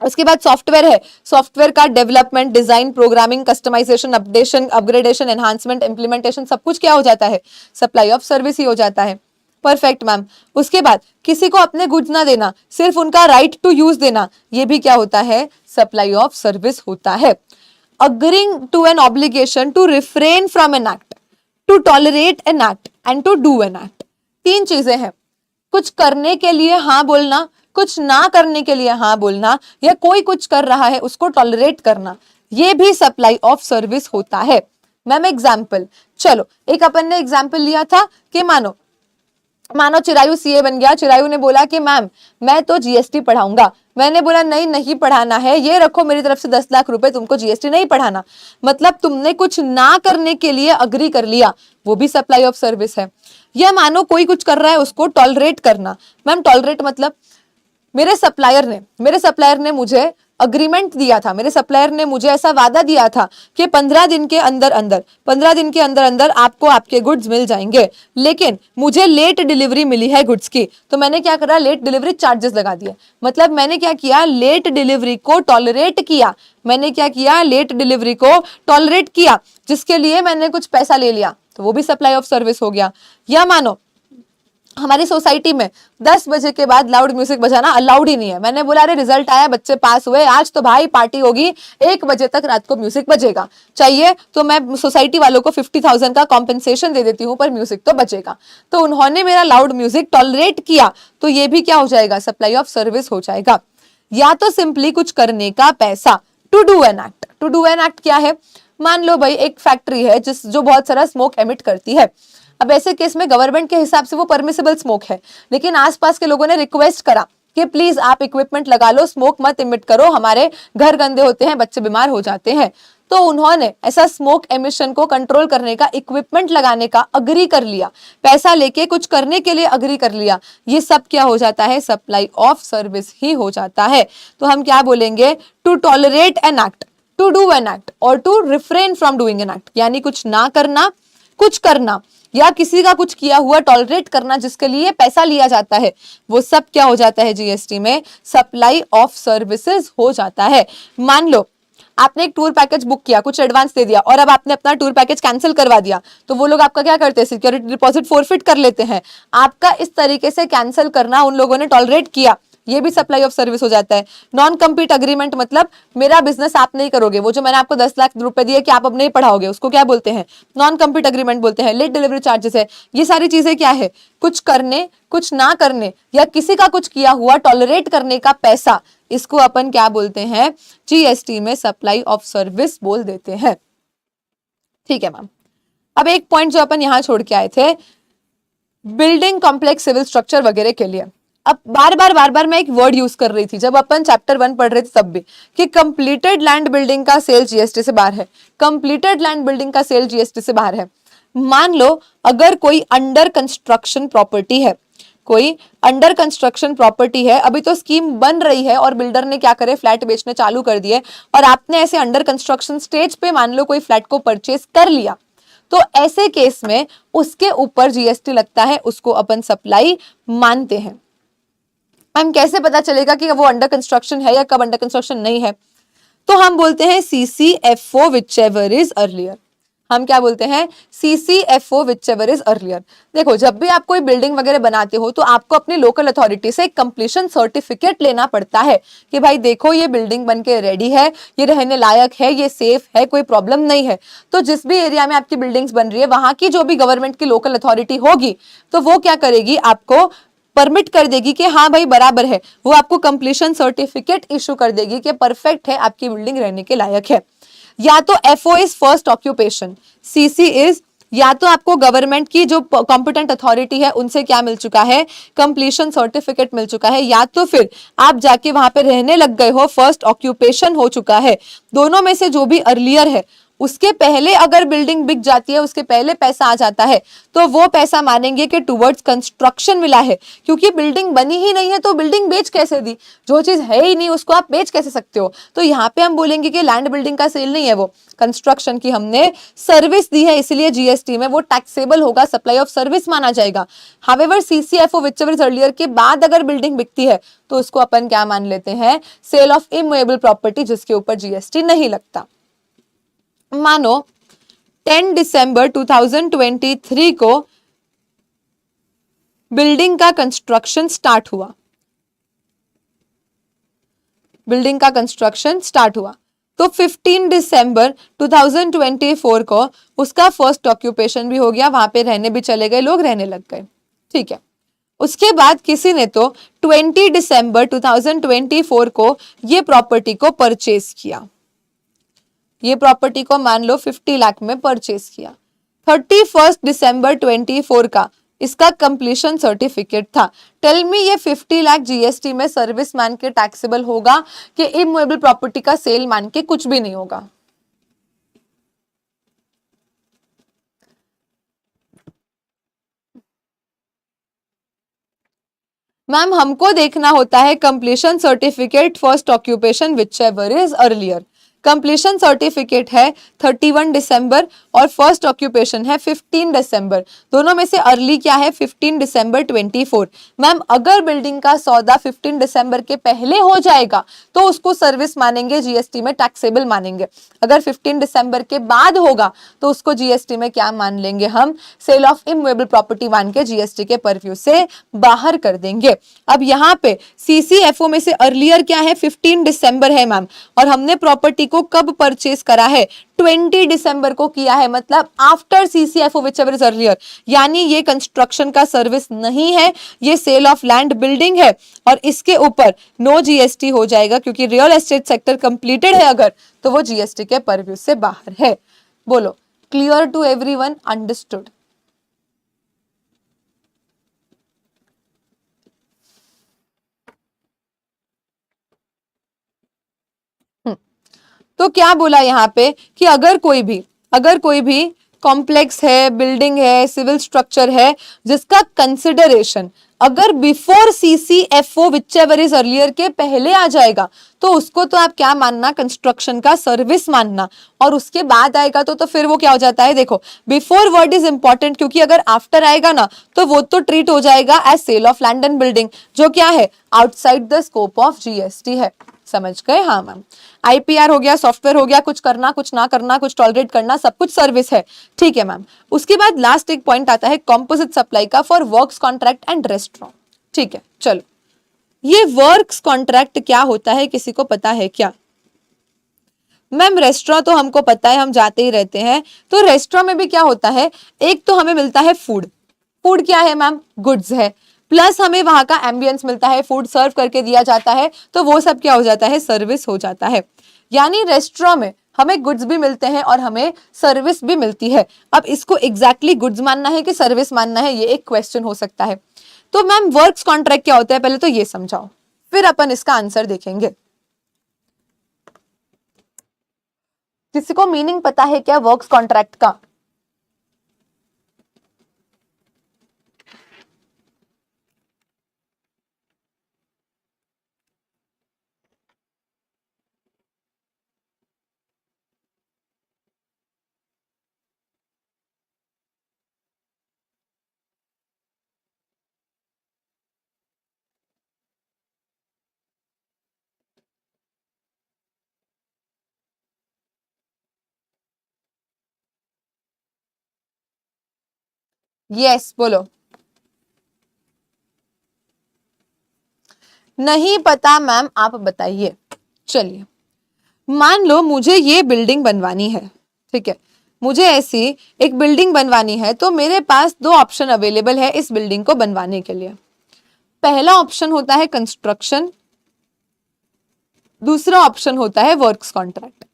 उसके बाद सॉफ्टवेयर है, सॉफ्टवेयर का development, design, programming, customisation, updation, upgradation, enhancement, implementation, सब कुछ क्या हो जाता है, सप्लाई ऑफ सर्विस ही हो जाता है। Perfect ma'am. उसके बाद किसी को अपने गुड्स ना देना, सिर्फ उनका राइट टू यूज देना, ये भी क्या होता है, सप्लाई ऑफ सर्विस होता है। Agreeing to an obligation to refrain from an act, to tolerate an act and to do an act. 3 चीजें हैं, कुछ करने के लिए हाँ बोलना, कुछ ना करने के लिए हाँ बोलना, या कोई कुछ कर रहा है उसको टॉलरेट करना, ये भी सप्लाई ऑफ सर्विस होता है। मैम एग्जाम्पल, चलो एक अपन ने एग्जाम्पल लिया था कि मानो चिरायू सीए बन गया। चिरायू ने बोला कि मैम मैं तो जीएसटी पढ़ाऊंगा। मैंने बोला नहीं, नहीं पढ़ाना है, ये रखो मेरी तरफ से 10 लाख रुपए, तुमको जीएसटी नहीं पढ़ाना। मतलब तुमने कुछ ना करने के लिए अग्री कर लिया, वो भी सप्लाई ऑफ सर्विस है। या मानो कोई कुछ कर रहा है उसको टॉलरेट करना। मैम टॉलरेट मतलब मेरे सप्लायर ने मुझे अग्रीमेंट दिया था, मेरे सप्लायर ने मुझे ऐसा वादा दिया था कि 15 दिन के अंदर अंदर आपको आपके गुड्स मिल जाएंगे, लेकिन मुझे लेट डिलीवरी मिली है गुड्स की, तो मैंने क्या करा, लेट डिलीवरी चार्जेस लगा दिए। मतलब मैंने क्या किया, लेट डिलीवरी को टॉलरेट किया। मैंने क्या किया, लेट डिलीवरी को टॉलरेट किया, जिसके लिए मैंने कुछ पैसा ले लिया, तो वो भी सप्लाई ऑफ सर्विस हो गया। या मानो हमारी सोसाइटी में 10 बजे के बाद लाउड म्यूजिक बजाना अलाउड ही नहीं है। मैंने बोला अरे रिजल्ट आया, बच्चे पास हुए, आज तो भाई पार्टी होगी, 1 बजे तक रात को म्यूजिक बजेगा, चाहिए तो मैं सोसाइटी वालों को 50,000 का कॉम्पेंसेशन दे देती हूँ, पर म्यूजिक तो बजेगा। तो उन्होंने मेरा लाउड म्यूजिक टॉलरेट किया, तो ये भी क्या हो जाएगा, सप्लाई ऑफ सर्विस हो जाएगा। या तो सिंपली कुछ करने का पैसा, to do an act. To do an act क्या है, मान लो भाई एक फैक्ट्री है जो बहुत सारा स्मोक एमिट करती है। अब ऐसे केस में गवर्नमेंट के हिसाब से वो परमिसिबल स्मोक है, लेकिन आसपास के लोगों ने रिक्वेस्ट करा कि प्लीज आप इक्विपमेंट लगा लो, स्मोक मत इमिट करो, हमारे घर गंदे होते हैं, बच्चे बीमार हो जाते हैं। तो उन्होंने ऐसा स्मोक एमिशन को कंट्रोल करने का इक्विपमेंट लगाने का अग्री कर लिया, पैसा लेके कुछ करने के लिए अग्री कर लिया। ये सब क्या हो जाता है, सप्लाई ऑफ सर्विस ही हो जाता है। तो हम क्या बोलेंगे, to tolerate an act, to do an act और to refrain from doing an act, यानी कुछ ना करना, कुछ करना, या किसी का कुछ किया हुआ टॉलरेट करना जिसके लिए पैसा लिया जाता है, वो सब क्या हो जाता है, जीएसटी में सप्लाई ऑफ सर्विसेज हो जाता है। मान लो आपने एक टूर पैकेज बुक किया, कुछ एडवांस दे दिया, और अब आपने अपना टूर पैकेज कैंसिल करवा दिया, तो वो लोग आपका क्या करते हैं, सिक्योरिटी डिपॉजिट फोरफिट कर लेते हैं। आपका इस तरीके से कैंसिल करना उन लोगों ने टॉलरेट किया, ये भी सप्लाई ऑफ सर्विस हो जाता है। नॉन कम्पीट अग्रीमेंट मतलब मेरा बिजनेस आप नहीं करोगे, वो जो मैंने आपको 10 लाख रुपए दिए कि आप अब नहीं पढ़ाओगे, उसको क्या बोलते हैं, नॉन कम्पीट अग्रीमेंट बोलते हैं। लेट डिलीवरी चार्जेस है, ये सारी चीजें क्या है, कुछ करने कुछ ना करने या किसी का कुछ किया हुआ टॉलरेट करने का पैसा, इसको अपन क्या बोलते हैं, जीएसटी में सप्लाई ऑफ सर्विस बोल देते हैं। ठीक है मैम। अब एक पॉइंट जो अपन यहां छोड़ के आए थे, बिल्डिंग कॉम्प्लेक्स सिविल स्ट्रक्चर वगैरह के लिए, अब बार बार मैं एक वर्ड यूज कर रही थी जब अपन चैप्टर 1 पढ़ रहे थे तब भी, कि कंप्लीटेड लैंड बिल्डिंग का सेल जीएसटी से बाहर है। कंप्लीटेड लैंड बिल्डिंग का सेल जीएसटी से बाहर है। मान लो अगर कोई अंडर कंस्ट्रक्शन प्रॉपर्टी है, कोई अंडर कंस्ट्रक्शन प्रॉपर्टी है, अभी तो स्कीम बन रही है और बिल्डर ने क्या करे, फ्लैट बेचने चालू कर दिए, और आपने ऐसे अंडर कंस्ट्रक्शन स्टेज पे मान लो कोई फ्लैट को परचेज कर लिया, तो ऐसे केस में उसके ऊपर जीएसटी लगता है, उसको अपन सप्लाई मानते हैं। हम कैसे पता चलेगा कि वो अंडर कंस्ट्रक्शन है या कब अंडर कंस्ट्रक्शन नहीं है, तो हम बोलते हैं CCFO व्हिचएवर इज अर्लियर। हम क्या बोलते हैं, CCFO व्हिचएवर इज अर्लियर। देखो जब भी आप कोई बिल्डिंग वगैरह बनाते हो तो आपको अपनी लोकल अथॉरिटी से एक कंप्लीशन सर्टिफिकेट लेना पड़ता है कि भाई देखो ये बिल्डिंग बनके रेडी है, ये रहने लायक है, ये सेफ है, कोई प्रॉब्लम नहीं है। तो जिस भी एरिया में आपकी बिल्डिंग्स बन रही है वहां की जो भी गवर्नमेंट की लोकल अथॉरिटी होगी, तो वो क्या करेगी, आपको परमिट कर देगी कि हाँ भाई बराबर है, वो आपको कंप्लीशन सर्टिफिकेट इशू कर देगी कि परफेक्ट है, आपकी बिल्डिंग रहने के लायक है। या तो FO is first occupation, CC is या तो आपको गवर्नमेंट की जो कॉम्पिटेंट अथॉरिटी है उनसे क्या मिल चुका है, कंप्लीशन सर्टिफिकेट मिल चुका है, या तो फिर आप जाके वहां पे रहने लग गए हो, फर्स्ट ऑक्यूपेशन हो चुका है। दोनों में से जो भी अर्लियर है, उसके पहले अगर बिल्डिंग बिक जाती है, उसके पहले पैसा आ जाता है, तो वो पैसा मानेंगे कि टुवर्ड्स कंस्ट्रक्शन मिला है, क्योंकि बिल्डिंग बनी ही नहीं है तो बिल्डिंग बेच कैसे दी, जो चीज है ही नहीं उसको आप बेच कैसे सकते हो। तो यहाँ पे हम बोलेंगे कि लैंड बिल्डिंग का सेल नहीं है, वो कंस्ट्रक्शन की हमने सर्विस दी है, इसलिए जीएसटी में वो टैक्सेबल होगा, सप्लाई ऑफ सर्विस माना जाएगा। However CCFO whichever is earlier के बाद अगर बिल्डिंग बिकती है तो उसको अपन क्या मान लेते हैं, सेल ऑफ इमूवेबल प्रॉपर्टी, जिसके ऊपर जीएसटी नहीं लगता। मानो 10 दिसंबर 2023 को बिल्डिंग का कंस्ट्रक्शन स्टार्ट हुआ, बिल्डिंग का कंस्ट्रक्शन स्टार्ट हुआ, तो 15 दिसंबर 2024 को उसका फर्स्ट ऑक्यूपेशन भी हो गया, वहां पे रहने भी चले गए लोग, रहने लग गए। ठीक है। उसके बाद किसी ने तो 20 दिसंबर 2024 को ये प्रॉपर्टी को परचेज किया, ये प्रॉपर्टी को मान लो 50 लाख में परचेज किया। 31 दिसंबर 24 का इसका कंप्लीशन सर्टिफिकेट था। टेल मी ये 50 लाख जीएसटी में सर्विस मान के टैक्सेबल होगा कि इमूवेबल प्रॉपर्टी का सेल मान के कुछ भी नहीं होगा। मैम हमको देखना होता है completion certificate first occupation whichever is earlier. Completion certificate है 31 दिसंबर और फर्स्ट ऑक्यूपेशन है 15 दिसंबर, दोनों में से अर्ली क्या है, 15 दिसंबर 24। मैम अगर बिल्डिंग का सौदा 15 दिसंबर के पहले हो जाएगा तो उसको सर्विस मानेंगे, जीएसटी में टैक्सेबल मानेंगे। अगर 15 दिसंबर के बाद होगा तो उसको जीएसटी में क्या मान लेंगे, हम सेल ऑफ इमूवेबल प्रॉपर्टी मान के जीएसटी के परव्यू से बाहर कर देंगे। अब यहाँ पे CCFO में से अर्लियर क्या है, 15 दिसंबर है मैम, और हमने प्रॉपर्टी को कब परचेस करा है, 20 दिसंबर को किया है, मतलब after CCFO whichever is earlier. यानी ये कंस्ट्रक्शन का सर्विस नहीं है, ये सेल ऑफ लैंड बिल्डिंग है, और इसके ऊपर नो जीएसटी हो जाएगा, क्योंकि रियल एस्टेट सेक्टर कंप्लीटेड है अगर, तो वो जीएसटी के परव्यू से बाहर है। बोलो क्लियर टू एवरीवन, अंडरस्टूड? तो क्या बोला यहाँ पे कि अगर कोई भी कॉम्प्लेक्स है, बिल्डिंग है, सिविल स्ट्रक्चर है, जिसका कंसिडरेशन अगर before CCFO whichever is earlier के पहले आ जाएगा तो उसको तो आप क्या मानना, कंस्ट्रक्शन का सर्विस मानना, और उसके बाद आएगा तो फिर वो क्या हो जाता है, देखो बिफोर वर्ड इज इंपॉर्टेंट, क्योंकि अगर आफ्टर आएगा ना तो वो तो ट्रीट हो जाएगा as sale of land and building, जो क्या है outside the scope of GST है। समझ गए? हाँ मैम। IPR हो गया, सॉफ्टवेयर हो गया, कुछ करना कुछ ना करना, कुछ टॉलरेट करना, सब कुछ सर्विस है। ठीक है मैम। उसके बाद लास्ट एक पॉइंट आता है कॉम्पोजिट सप्लाई का for works contract and restaurant. ठीक है, चलो ये वर्क्स कॉन्ट्रैक्ट क्या होता है, किसी को पता है क्या? मैम रेस्टोरेंट तो हमको पता है, हम जाते ही रहते हैं। तो रेस्टोरेंट में भी क्या होता है, एक तो हमें मिलता है फूड। फूड क्या है मैम? गुड्स है। प्लस हमें वहां का एम्बियंस मिलता है, फूड सर्व करके दिया जाता है, तो वो सब क्या हो जाता है? सर्विस हो जाता है। यानी रेस्टोरेंट में हमें गुड्स भी मिलते हैं और हमें सर्विस भी मिलती है। अब इसको एग्जैक्टली गुड्स मानना है कि सर्विस मानना है, ये एक क्वेश्चन हो सकता है। तो मैम वर्क्स कॉन्ट्रैक्ट क्या होता है, पहले तो ये समझाओ, फिर अपन इसका आंसर देखेंगे। किसी को मीनिंग पता है क्या वर्क्स कॉन्ट्रैक्ट का? यस बोलो। नहीं पता मैम, आप बताइए। चलिए, मान लो मुझे ये बिल्डिंग बनवानी है, ठीक है, मुझे ऐसी एक बिल्डिंग बनवानी है, तो मेरे पास दो ऑप्शन अवेलेबल है इस बिल्डिंग को बनवाने के लिए। पहला ऑप्शन होता है कंस्ट्रक्शन, दूसरा ऑप्शन होता है वर्क्स कॉन्ट्रैक्ट।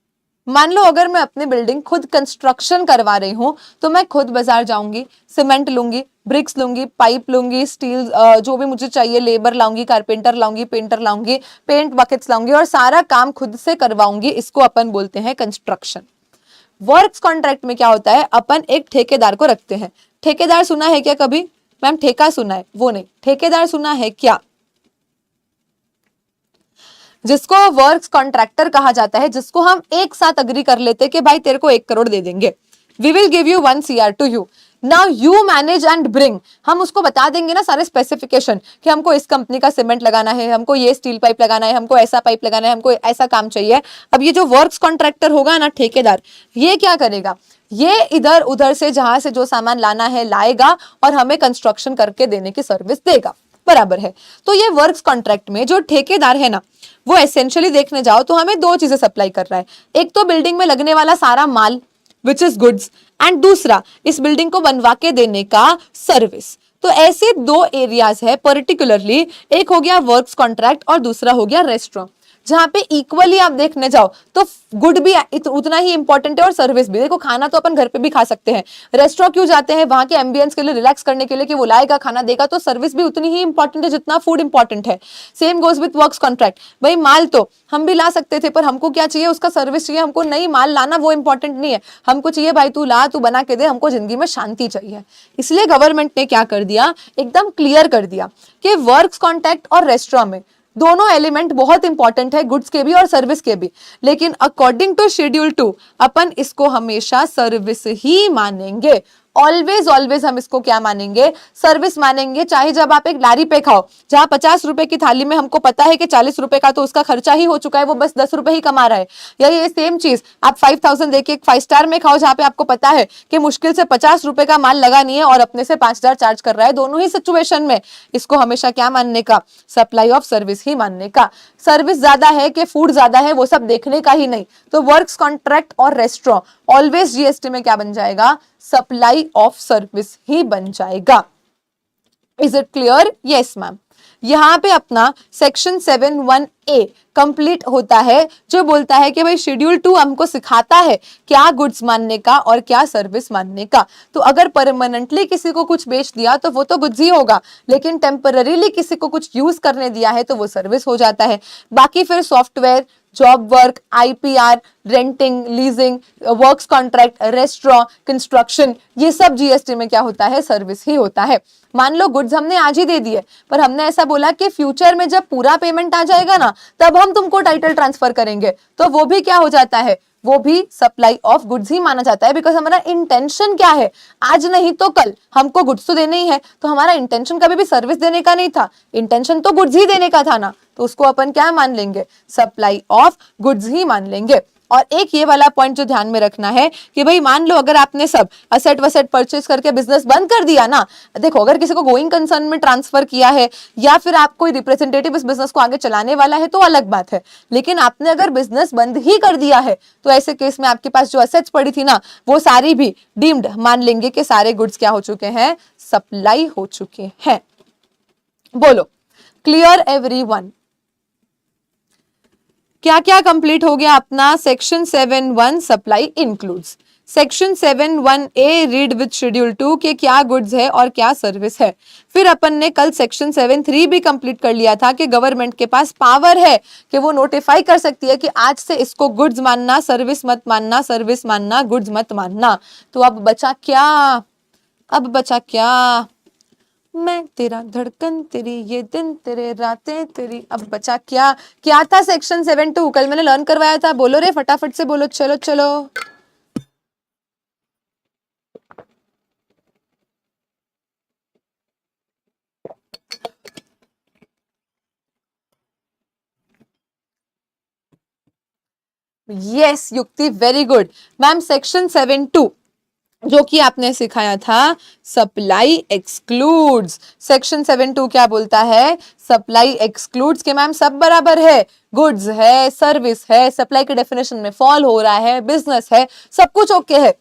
मान लो अगर मैं अपनी बिल्डिंग खुद कंस्ट्रक्शन करवा रही हूं, तो मैं खुद बाजार जाऊंगी, सीमेंट लूंगी, ब्रिक्स लूंगी, पाइप लूंगी, स्टील जो भी मुझे चाहिए, लेबर लाऊंगी, कारपेंटर लाऊंगी, पेंटर लाऊंगी, पेंट बकेट्स लाऊंगी और सारा काम खुद से करवाऊंगी। इसको अपन बोलते हैं कंस्ट्रक्शन। वर्क्स कॉन्ट्रैक्ट में क्या होता है, अपन एक ठेकेदार को रखते हैं। ठेकेदार सुना है क्या कभी? मैम ठेका सुना है, वो नहीं, ठेकेदार सुना है क्या? जिसको वर्क्स कॉन्ट्रैक्टर कहा जाता है, जिसको हम एक साथ अग्री कर लेते हैं कि भाई तेरे को 1 करोड़ दे देंगे, we will give you 1 CR to you, now you manage and bring. हम उसको बता देंगे ना सारे स्पेसिफिकेशन कि हमको इस कंपनी का सीमेंट लगाना है, हमको ये स्टील पाइप लगाना है, हमको ऐसा पाइप लगाना है, हमको ऐसा काम चाहिए। अब ये जो वर्क्स कॉन्ट्रैक्टर होगा ना, ठेकेदार, ये क्या करेगा, ये इधर उधर से जहां से जो सामान लाना है लाएगा और हमें कंस्ट्रक्शन करके देने की सर्विस देगा, बराबर है। तो ये वर्क्स कॉन्ट्रैक्ट में जो ठेकेदार है ना, वो एसेंशियली देखने जाओ तो हमें दो चीजें सप्लाई कर रहा है। एक तो बिल्डिंग में लगने वाला सारा माल विच इज गुड्स, एंड दूसरा इस बिल्डिंग को बनवा के देने का सर्विस। तो ऐसे दो एरियाज है पर्टिकुलरली, एक हो गया वर्क्स कॉन्ट्रैक्ट और दूसरा हो गया रेस्टोरेंट, जहां पे इक्वली आप देखने जाओ तो गुड भी उतना ही इंपॉर्टेंट है और सर्विस भी। देखो खाना तो अपन घर पे भी खा सकते हैं, रेस्टोरेंट क्यों जाते हैं? वहां के एम्बियंस के लिए, रिलैक्स करने के लिए, कि वो लाएगा खाना देगा, तो सर्विस भी उतनी ही इंपॉर्टेंट है जितना फूड इंपॉर्टेंट है। Same goes with works contract. भाई माल तो हम भी ला सकते थे, पर हमको क्या चाहिए, उसका सर्विस चाहिए। हमको नहीं माल लाना वो इंपॉर्टेंट नहीं है, हमको चाहिए भाई तू ला, तू बना के दे, हमको जिंदगी में शांति चाहिए। इसलिए गवर्नमेंट ने क्या कर दिया, एकदम क्लियर कर दिया कि वर्क्स कॉन्ट्रैक्ट और रेस्टोरेंट में दोनों एलिमेंट बहुत इंपॉर्टेंट है, गुड्स के भी और सर्विस के भी। लेकिन अकॉर्डिंग टू शेड्यूल 2 अपन इसको हमेशा सर्विस ही मानेंगे। ऑलवेज ऑलवेज हम इसको क्या मानेंगे, सर्विस मानेंगे। चाहे जब आप एक लारी पे खाओ, जहां 50 रुपए की थाली में हमको पता है कि 40 रुपए का तो उसका खर्चा ही हो चुका है, वो बस 10 रुपए ही कमा रहा है। या ये सेम चीज आप 5000 देके एक 5 स्टार में खाओ, जहां पे आपको पता है कि मुश्किल से 50 रुपए का माल लगा नहीं है और अपने से 5000 चार्ज कर रहा है। दोनों ही सिचुएशन में इसको हमेशा क्या मानने का, सप्लाई ऑफ सर्विस ही मानने का। सर्विस ज्यादा है कि फूड ज्यादा है, वो सब देखने का ही नहीं। तो वर्क्स कॉन्ट्रैक्ट और रेस्टोरेंट ऑलवेज जीएसटी में क्या बन जाएगा, सप्लाई ऑफ सर्विस ही बन जाएगा। Is it clear? Yes ma'am. यहां पे अपना सेक्शन 7(1)(a कंप्लीट होता है, जो बोलता है कि भाई शेड्यूल 2 हमको सिखाता है क्या गुड्स मानने का और क्या सर्विस मानने का। तो अगर परमानेंटली किसी को कुछ बेच दिया तो वो तो गुड्स ही होगा, लेकिन टेम्पररीली किसी को कुछ यूज करने दिया है तो वो सर्विस हो जाता है। बाकी फिर software, job work, IPR, renting, leasing, works contract, restaurant, construction, ये सब जीएसटी में क्या होता है, सर्विस ही होता है। मान लो गुड्स हमने आज ही दे दिए, पर हमने ऐसा बोला कि फ्यूचर में जब पूरा पेमेंट आ जाएगा ना, तब हम तुमको टाइटल ट्रांसफर करेंगे, तो वो भी क्या हो जाता है, वो भी सप्लाई ऑफ गुड्स ही माना जाता है। बिकॉज हमारा इंटेंशन क्या है, आज नहीं तो कल हमको गुड्स तो देने ही है, तो हमारा इंटेंशन कभी भी सर्विस देने का नहीं था, इंटेंशन तो गुड्स ही देने का था ना, तो उसको अपन क्या मान लेंगे, सप्लाई ऑफ गुड्स ही मान लेंगे। और एक ये वाला पॉइंट जो ध्यान में रखना है कि भाई मान लो अगर आपने सब असेट वसेट परचेज करके बिजनेस बंद कर दिया ना, देखो अगर किसी को गोइंग कंसर्न में ट्रांसफर किया है या फिर आप कोई रिप्रेजेंटेटिव इस बिजनेस को आगे चलाने वाला है तो अलग बात है, लेकिन आपने अगर बिजनेस बंद ही कर दिया है तो ऐसे केस में आपके पास जो असेट्स पड़ी थी ना वो सारी भी डीम्ड मान लेंगे कि सारे गुड्स क्या हो चुके हैं, सप्लाई हो चुके हैं। बोलो क्लियर एवरीवन? क्या क्या कंप्लीट हो गया अपना? Section 7(1) supply includes, section 7(1)(a) read with schedule 2 के क्या गुड्स है और क्या सर्विस है। फिर अपन ने कल सेक्शन 7(3) भी कंप्लीट कर लिया था कि गवर्नमेंट के पास पावर है कि वो नोटिफाई कर सकती है कि आज से इसको गुड्स मानना, सर्विस मत मानना, सर्विस मानना, गुड्स मत मानना। तो अब बचा क्या? अब बचा क्या? मैं तेरा धड़कन तेरी, ये दिन तेरे, रातें तेरी। अब बचा क्या? क्या था सेक्शन 7(2)? कल मैंने लर्न करवाया था, बोलो रे फटाफट से बोलो, चलो चलो। यस युक्ति, वेरी गुड मैम। सेक्शन 7(2) जो कि आपने सिखाया था सप्लाई एक्सक्लूड्स। सेक्शन 7(2) क्या बोलता है? सप्लाई एक्सक्लूड्स के मैम सब बराबर है, गुड्स है, सर्विस है, सप्लाई के डेफिनेशन में फॉल हो रहा है, बिजनेस है, सब कुछ ओके है।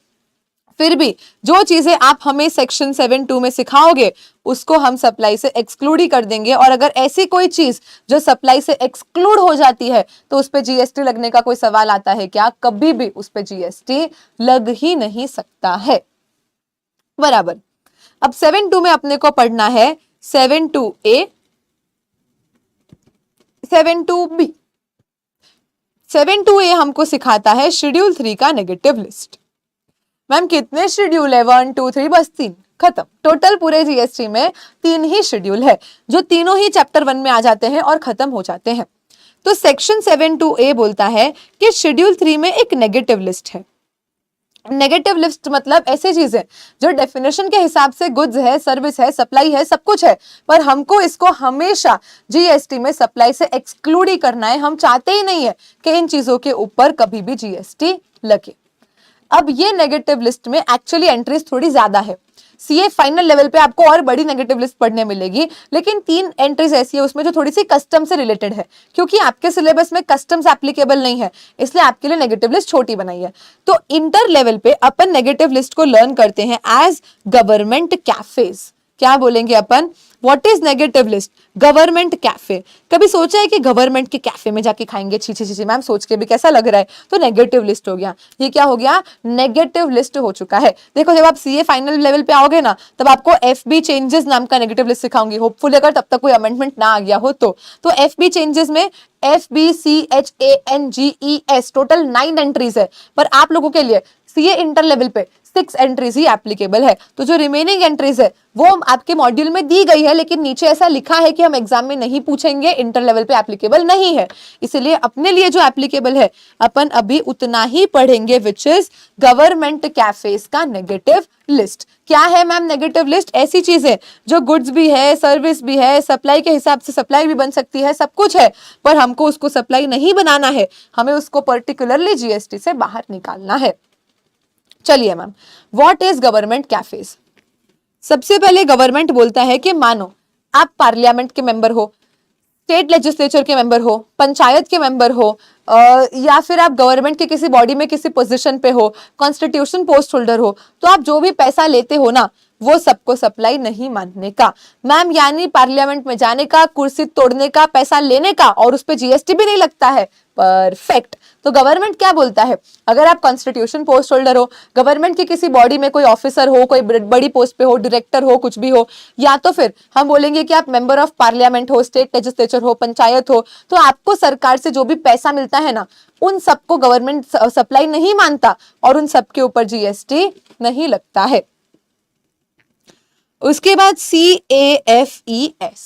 फिर भी जो चीजें आप हमें सेक्शन 7(2) में सिखाओगे उसको हम सप्लाई से एक्सक्लूड ही कर देंगे, और अगर ऐसी कोई चीज जो सप्लाई से एक्सक्लूड हो जाती है तो उस पे जीएसटी लगने का कोई सवाल आता है क्या? कभी भी उस पे जीएसटी लग ही नहीं सकता है। बराबर। अब 7(2) में अपने को पढ़ना है 7(2)(a), 7(2)(b। 7(2)(a) हमको सिखाता है शेड्यूल 3 का नेगेटिव लिस्ट। मैम कितने शेड्यूल है? 1 2 3, बस 3, खत्म। टोटल पूरे जीएसटी में 3 ही शेड्यूल है जो तीनों ही चैप्टर 1 में आ जाते हैं और खत्म हो जाते हैं। तो सेक्शन 7(2)(a) बोलता है कि शेड्यूल 3 में एक नेगेटिव लिस्ट है। नेगेटिव लिस्ट मतलब ऐसी चीजें जो डेफिनेशन के हिसाब से गुड्स है, सर्विस है, सप्लाई है, सब कुछ है, पर हमको इसको हमेशा जीएसटी में सप्लाई से एक्सक्लूड ही करना है। हम चाहते ही नहीं है कि इन चीजों के ऊपर कभी भी जीएसटी लगे। अब ये नेगेटिव लिस्ट में एक्चुअली एंट्रीज थोड़ी ज्यादा है। सीए फाइनल लेवल पे आपको और बड़ी नेगेटिव लिस्ट पढ़ने मिलेगी, लेकिन 3 एंट्रीज ऐसी है उसमें जो थोड़ी सी कस्टम से रिलेटेड है, क्योंकि आपके सिलेबस में कस्टम्स एप्लीकेबल नहीं है, इसलिए आपके लिए नेगेटिव लिस्ट छोटी बनाई है। तो इंटर लेवल पे अपन नेगेटिव लिस्ट को लर्न करते हैं एज गवर्नमेंट कैफेज। क्या बोलेंगे अपन? What is negative list? Government cafe. कभी सोचा है कि गवर्नमेंट के कैफे में जाके खाएंगे? छी छी छी, मैम सोच के भी कैसा लग रहा है। तो नेगेटिव लिस्ट हो गया। ये क्या हो गया? नेगेटिव लिस्ट हो चुका है। देखो जब आप सीए फाइनल लेवल पे आओगे ना तब आपको एफबी चेंजेस नाम का नेगेटिव लिस्ट सिखाऊंगी, होपफुली अगर तब तक कोई अमेंडमेंट ना आ गया हो तो एफबी चेंजेस में FBCHANGES टोटल 9 एंट्रीज है, पर आप लोगों के लिए सीए इंटर लेवल पे 6 एंट्रीज ही एप्लीकेबल है। तो जो रिमेनिंग एंट्रीज है वो आपके मॉड्यूल में दी गई है, लेकिन नीचे ऐसा लिखा है कि हम एग्जाम में नहीं पूछेंगे, इंटर लेवल पे एप्लीकेबल नहीं है। इसलिए अपने लिए जो एप्लीकेबल है अपन अभी उतना ही पढ़ेंगे, विच इज गवर्नमेंट कैफेज का नेगेटिव लिस्ट। क्या है मैम नेगेटिव लिस्ट? ऐसी चीजें जो गुड्स भी है, सर्विस भी है, सप्लाई के हिसाब से सप्लाई भी बन सकती है, सब कुछ है, पर हमको उसको सप्लाई नहीं बनाना है, हमें उसको पर्टिकुलरली जीएसटी से बाहर निकालना है। चलिए ma'am, what is government cafes? सबसे पहले गवर्नमेंट बोलता है कि मानो आप पार्लियामेंट के मेंबर हो, स्टेट लेजिस्लेचर के मेंबर हो, पंचायत के मेंबर हो, या फिर आप गवर्नमेंट के किसी बॉडी में किसी पोजीशन पे हो, कॉन्स्टिट्यूशन पोस्ट होल्डर हो, तो आप जो भी पैसा लेते हो ना वो सबको सप्लाई नहीं मानने का। मैम यानी पार्लियामेंट में जाने का, कुर्सी तोड़ने का, पैसा लेने का, और उस पर जीएसटी भी नहीं लगता है। परफेक्ट। तो गवर्नमेंट क्या बोलता है? अगर आप कॉन्स्टिट्यूशन पोस्ट होल्डर हो, गवर्नमेंट की किसी बॉडी में कोई ऑफिसर हो, कोई बड़ी पोस्ट पे हो, डायरेक्टर हो, कुछ भी हो, या तो फिर हम बोलेंगे कि आप मेंबर ऑफ पार्लियामेंट हो, स्टेट लेजिस्लेचर हो, पंचायत हो, तो आपको सरकार से जो भी पैसा मिलता है ना उन सबको गवर्नमेंट सप्लाई नहीं मानता और उन सबके ऊपर जीएसटी नहीं लगता है। उसके बाद CAFES।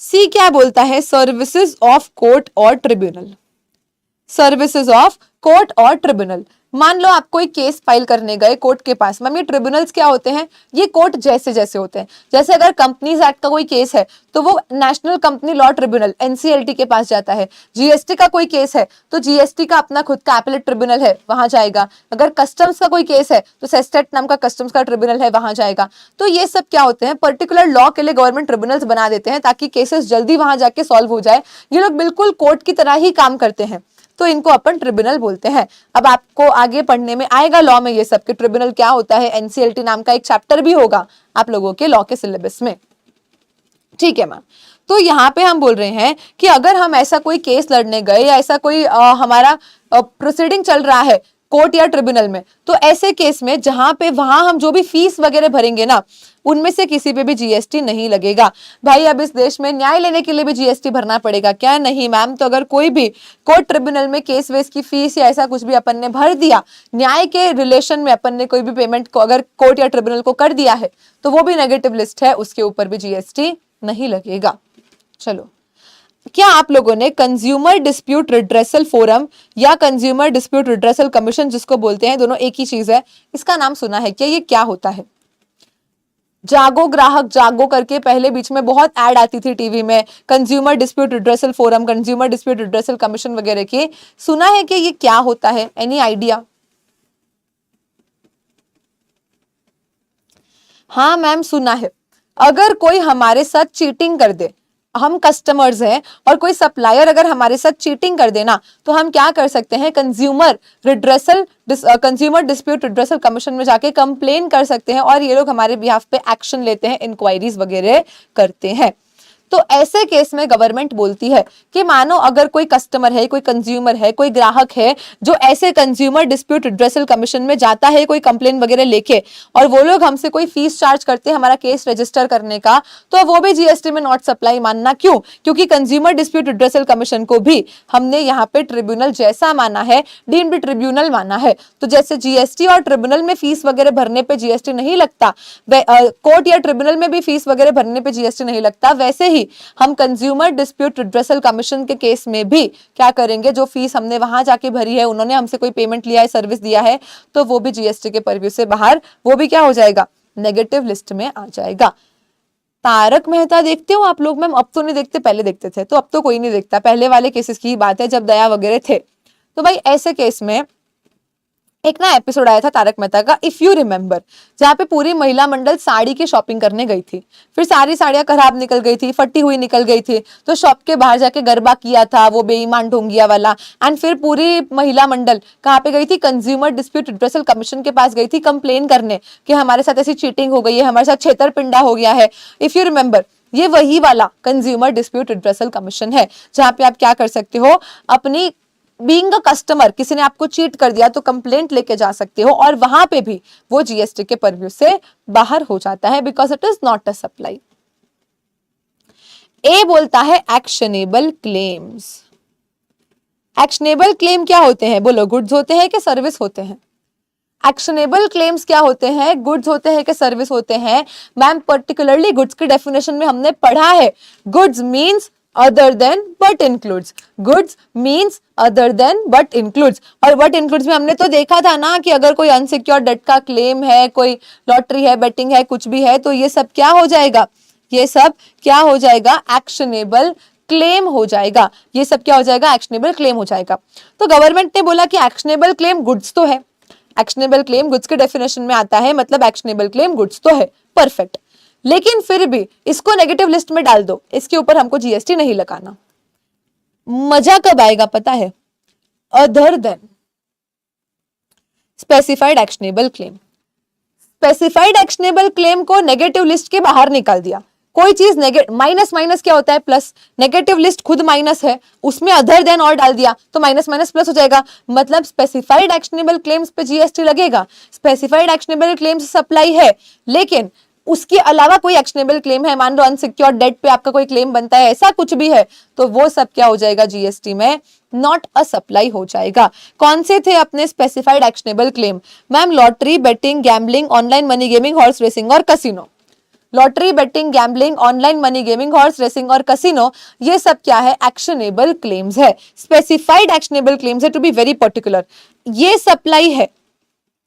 सी क्या बोलता है? सर्विसेज ऑफ कोर्ट और ट्रिब्यूनल। सर्विसेज ऑफ कोर्ट और ट्रिब्यूनल। मान लो आप कोई केस फाइल करने गए कोर्ट के पास, मैम ये ट्रिब्यूनल्स क्या होते हैं, ये कोर्ट जैसे जैसे होते हैं। जैसे अगर कंपनीज एक्ट का कोई केस है तो वो national company law tribunal NCLT के पास जाता है। जीएसटी का कोई केस है तो जीएसटी का अपना खुद का एपेलेट ट्रिब्यूनल है, वहां जाएगा। अगर कस्टम्स का कोई केस है तो सेस्टेट नाम का कस्टम्स का ट्रिब्यूनल है, वहां जाएगा। तो ये सब क्या होते हैं, पर्टिकुलर लॉ के लिए गवर्नमेंट ट्रिब्यूनल्स बना देते हैं ताकि केसेस जल्दी वहां जाके सॉल्व हो जाए। ये लोग बिल्कुल कोर्ट की तरह ही काम करते हैं, तो इनको अपन ट्रिब्यूनल बोलते हैं। अब आपको आगे पढ़ने में आएगा लॉ में ये सब कि ट्रिब्यूनल क्या होता है, एनसीएलटी नाम का एक चैप्टर भी होगा आप लोगों के लॉ के सिलेबस में। ठीक है मैम। तो यहाँ पे हम बोल रहे हैं कि अगर हम ऐसा कोई केस लड़ने गए या ऐसा कोई हमारा प्रोसीडिंग चल रहा है कोर्ट या ट्रिब्यूनल में, तो ऐसे केस में जहां पे वहां हम जो भी फीस वगैरह भरेंगे ना, उनमें से किसी पे भी जीएसटी नहीं लगेगा। भाई अब इस देश में न्याय लेने के लिए भी जीएसटी भरना पड़ेगा क्या? नहीं मैम। तो अगर कोई भी कोर्ट ट्रिब्यूनल में केस वेस की फीस या ऐसा कुछ भी अपन ने भर दिया, न्याय के रिलेशन में अपन ने कोई भी पेमेंट को अगर कोर्ट या ट्रिब्यूनल को कर दिया है, तो वो भी नेगेटिव लिस्ट है, उसके ऊपर भी जीएसटी नहीं लगेगा। चलो, क्या आप लोगों ने कंज्यूमर डिस्प्यूट रिड्रेसल फोरम या कंज्यूमर डिस्प्यूट रिड्रेसल कमीशन, जिसको बोलते हैं, दोनों एक ही चीज है, इसका नाम सुना है क्या? ये क्या होता है? जागो ग्राहक जागो करके पहले बीच में बहुत ऐड आती थी टीवी में, consumer dispute redressal forum, consumer dispute redressal commission वगैरह की। सुना है कि ये क्या होता है? Any idea? हाँ मैम सुना है। अगर कोई हमारे साथ चीटिंग कर दे, हम कस्टमर्स हैं और कोई सप्लायर अगर हमारे साथ चीटिंग कर देना, तो हम क्या कर सकते हैं, कंज्यूमर डिस्प्यूट रिड्रेसल कमीशन में जाके कंप्लेन कर सकते हैं और ये लोग हमारे बिहाफ पे एक्शन लेते हैं, इंक्वायरीज वगैरह करते हैं। तो ऐसे केस में गवर्नमेंट बोलती है कि मानो अगर कोई कस्टमर है, कोई कंज्यूमर है, कोई ग्राहक है जो ऐसे कंज्यूमर डिस्प्यूट रिड्रेसल कमीशन में जाता है कोई कंप्लेन वगैरह लेके, और वो लोग हमसे कोई फीस चार्ज करते हैं हमारा केस रजिस्टर करने का, तो वो भी जीएसटी में नॉट सप्लाई मानना। क्यों? क्योंकि कंज्यूमर डिस्प्यूट रिड्रेसल कमीशन को भी हमने यहाँ पे ट्रिब्यूनल जैसा माना है, डीम्ड ट्रिब्यूनल माना है। तो जैसे जीएसटी और ट्रिब्यूनल में फीस वगैरह भरने पे जीएसटी नहीं लगता, कोर्ट या ट्रिब्यूनल में भी फीस वगैरह भरने पे जीएसटी नहीं लगता, वैसे ही हम कंज्यूमर डिस्प्यूट रिड्रेसल कमीशन के केस में भी क्या करेंगे, जो फीस हमने वहां जाके भरी है, उन्होंने हमसे कोई पेमेंट लिया है, सर्विस दिया है, तो वो भी जीएसटी के परव्यू से बाहर, वो भी क्या हो जाएगा, नेगेटिव लिस्ट में आ जाएगा। तारक मेहता देखते हो आप लोग? मैम अब तो नहीं देखते, पहले देखते थे, तो अब तो कोई नहीं देखता, पहले वाले केसेस की बात है जब दया वगैरह थे। तो भाई ऐसे केस में एक ना एपिसोड आया था तारक मेहता का, इफ यू रिमेम्बर, जहाँ पे पूरी महिला मंडल साड़ी की शॉपिंग करने गई थी, फिर सारी साड़ियां खराब निकल गई थी, फटी हुई निकल गई थी, तो शॉप के बाहर जाके गरबा किया था वो बेईमान ढोंगिया वाला। एंड फिर पूरी महिला मंडल कहाँ पे गई थी, कंज्यूमर डिस्प्यूट रिड्रेसल कमीशन के पास गई थी कंप्लेन करने कि हमारे साथ ऐसी चीटिंग हो गई है, हमारे साथ छेतरपिंडा हो गया है। इफ यू रिमेम्बर, ये वही वाला कंज्यूमर डिस्प्यूट रिड्रेसल कमीशन है जहाँ पे आप क्या कर सकते हो, अपनी बीइंग अ कस्टमर, किसी ने आपको चीट कर दिया तो कंप्लेंट लेके जा सकते हो, और वहां पे भी वो जीएसटी के परव्यू से बाहर हो जाता है, because it is not a supply. A बोलता है एक्शनेबल क्लेम्स। एक्शनेबल क्लेम क्या होते हैं बोलो? गुड्स होते हैं कि सर्विस होते हैं? एक्शनेबल क्लेम्स क्या होते हैं? गुड्स होते हैं कि सर्विस होते हैं? मैम पर्टिकुलरली गुड्स की डेफिनेशन में हमने पढ़ा है, goods means other than but includes, goods means other than but includes, और but includes में हमने तो देखा था ना कि अगर कोई अनसिक्योर्ड डेट का क्लेम है, कोई लॉटरी है, बेटिंग है, कुछ भी है, तो ये सब क्या हो जाएगा, ये सब क्या हो जाएगा, एक्शनेबल क्लेम हो जाएगा। ये सब क्या हो जाएगा, एक्शनेबल क्लेम हो जाएगा। तो गवर्नमेंट ने बोला कि एक्शनेबल क्लेम गुड्स तो है, एक्शनेबल क्लेम गुड्स के डेफिनेशन में आता है, मतलब एक्शनेबल क्लेम गुड्स तो है, परफेक्ट। लेकिन फिर भी इसको नेगेटिव लिस्ट में डाल दो, इसके ऊपर हमको जीएसटी नहीं लगाना। मजा कब आएगा पता है? Other than specified actionable claim. Specified actionable claim को नेगेटिव लिस्ट के बाहर निकाल दिया। कोई चीज माइनस माइनस क्या होता है, प्लस। नेगेटिव लिस्ट खुद माइनस है, उसमें अदर देन और डाल दिया तो माइनस माइनस प्लस हो जाएगा, मतलब स्पेसिफाइड एक्शनेबल क्लेम्स पे जीएसटी लगेगा। स्पेसिफाइड एक्शनेबल क्लेम्स सप्लाई है, लेकिन उसके अलावा कोई एक्शनेबल क्लेम है, मान लो अनसिक्योर्ड डेट पे आपका कोई क्लेम बनता है, ऐसा कुछ भी है, तो वो सब क्या हो जाएगा, जीएसटी में नॉट अ सप्लाई हो जाएगा। कौन से थे अपने specified actionable claim? Ma'am lottery, betting, gambling, online money gaming, horse racing और casino. Lottery, betting, gambling, online money gaming, horse racing और कसिनो, ये सब क्या है? एक्शनेबल क्लेम्स है, स्पेसिफाइड एक्शनेबल क्लेम्स है, टू बी वेरी पर्टिकुलर। ये supply है,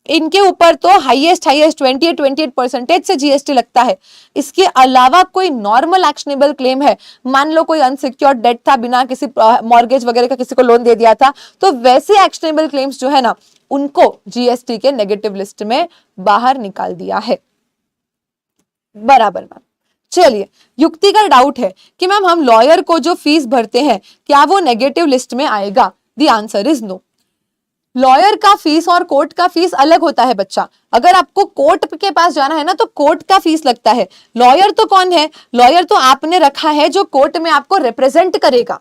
इनके ऊपर तो हाईएस्ट 28% से जीएसटी लगता है। इसके अलावा कोई नॉर्मल एक्शनेबल क्लेम है, मान लो कोई अनसिक्योर्ड डेट था, बिना किसी मॉर्गेज वगैरह का किसी को लोन दे दिया था, तो वैसे एक्शनेबल क्लेम्स जो है ना, उनको जीएसटी के नेगेटिव लिस्ट में बाहर निकाल दिया है। बराबर मैम। चलिए, युक्ति का डाउट है कि मैम हम लॉयर को जो फीस भरते हैं क्या वो नेगेटिव लिस्ट में आएगा? The answer is no. Lawyer का फीस और कोर्ट का फीस अलग होता है बच्चा। अगर आपको कोर्ट के पास जाना है ना, तो कोर्ट का फीस लगता है। लॉयर तो कौन है? लॉयर तो आपने रखा है जो कोर्ट में आपको रिप्रेजेंट करेगा।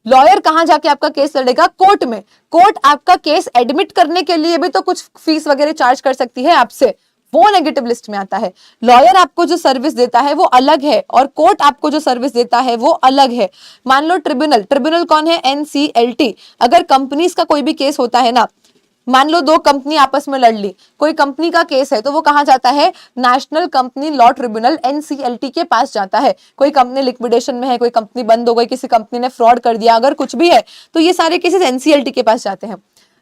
लॉयर कहां जाके आपका केस लड़ेगा? कोर्ट में। कोर्ट आपका केस एडमिट करने के लिए भी तो कुछ फीस वगैरह चार्ज कर सकती है आपसे, वो नेगेटिव लिस्ट में आता है। लॉयर आपको जो सर्विस देता है वो अलग है और कोर्ट आपको जो सर्विस देता है वो अलग है। मान लो ट्रिब्यूनल, ट्रिब्यूनल कौन है? एनसीएलटी। अगर कंपनीज का कोई भी केस होता है ना, मान लो दो कंपनी आपस में लड़ ली, कोई कंपनी का केस है, तो वो कहां जाता है? National company law tribunal NCLT के पास जाता है। कोई कंपनी लिक्विडेशन में है, कोई कंपनी बंद हो गई, किसी कंपनी ने फ्रॉड कर दिया, अगर कुछ भी है, तो ये सारे केसेस एनसीएलटी के पास जाते हैं।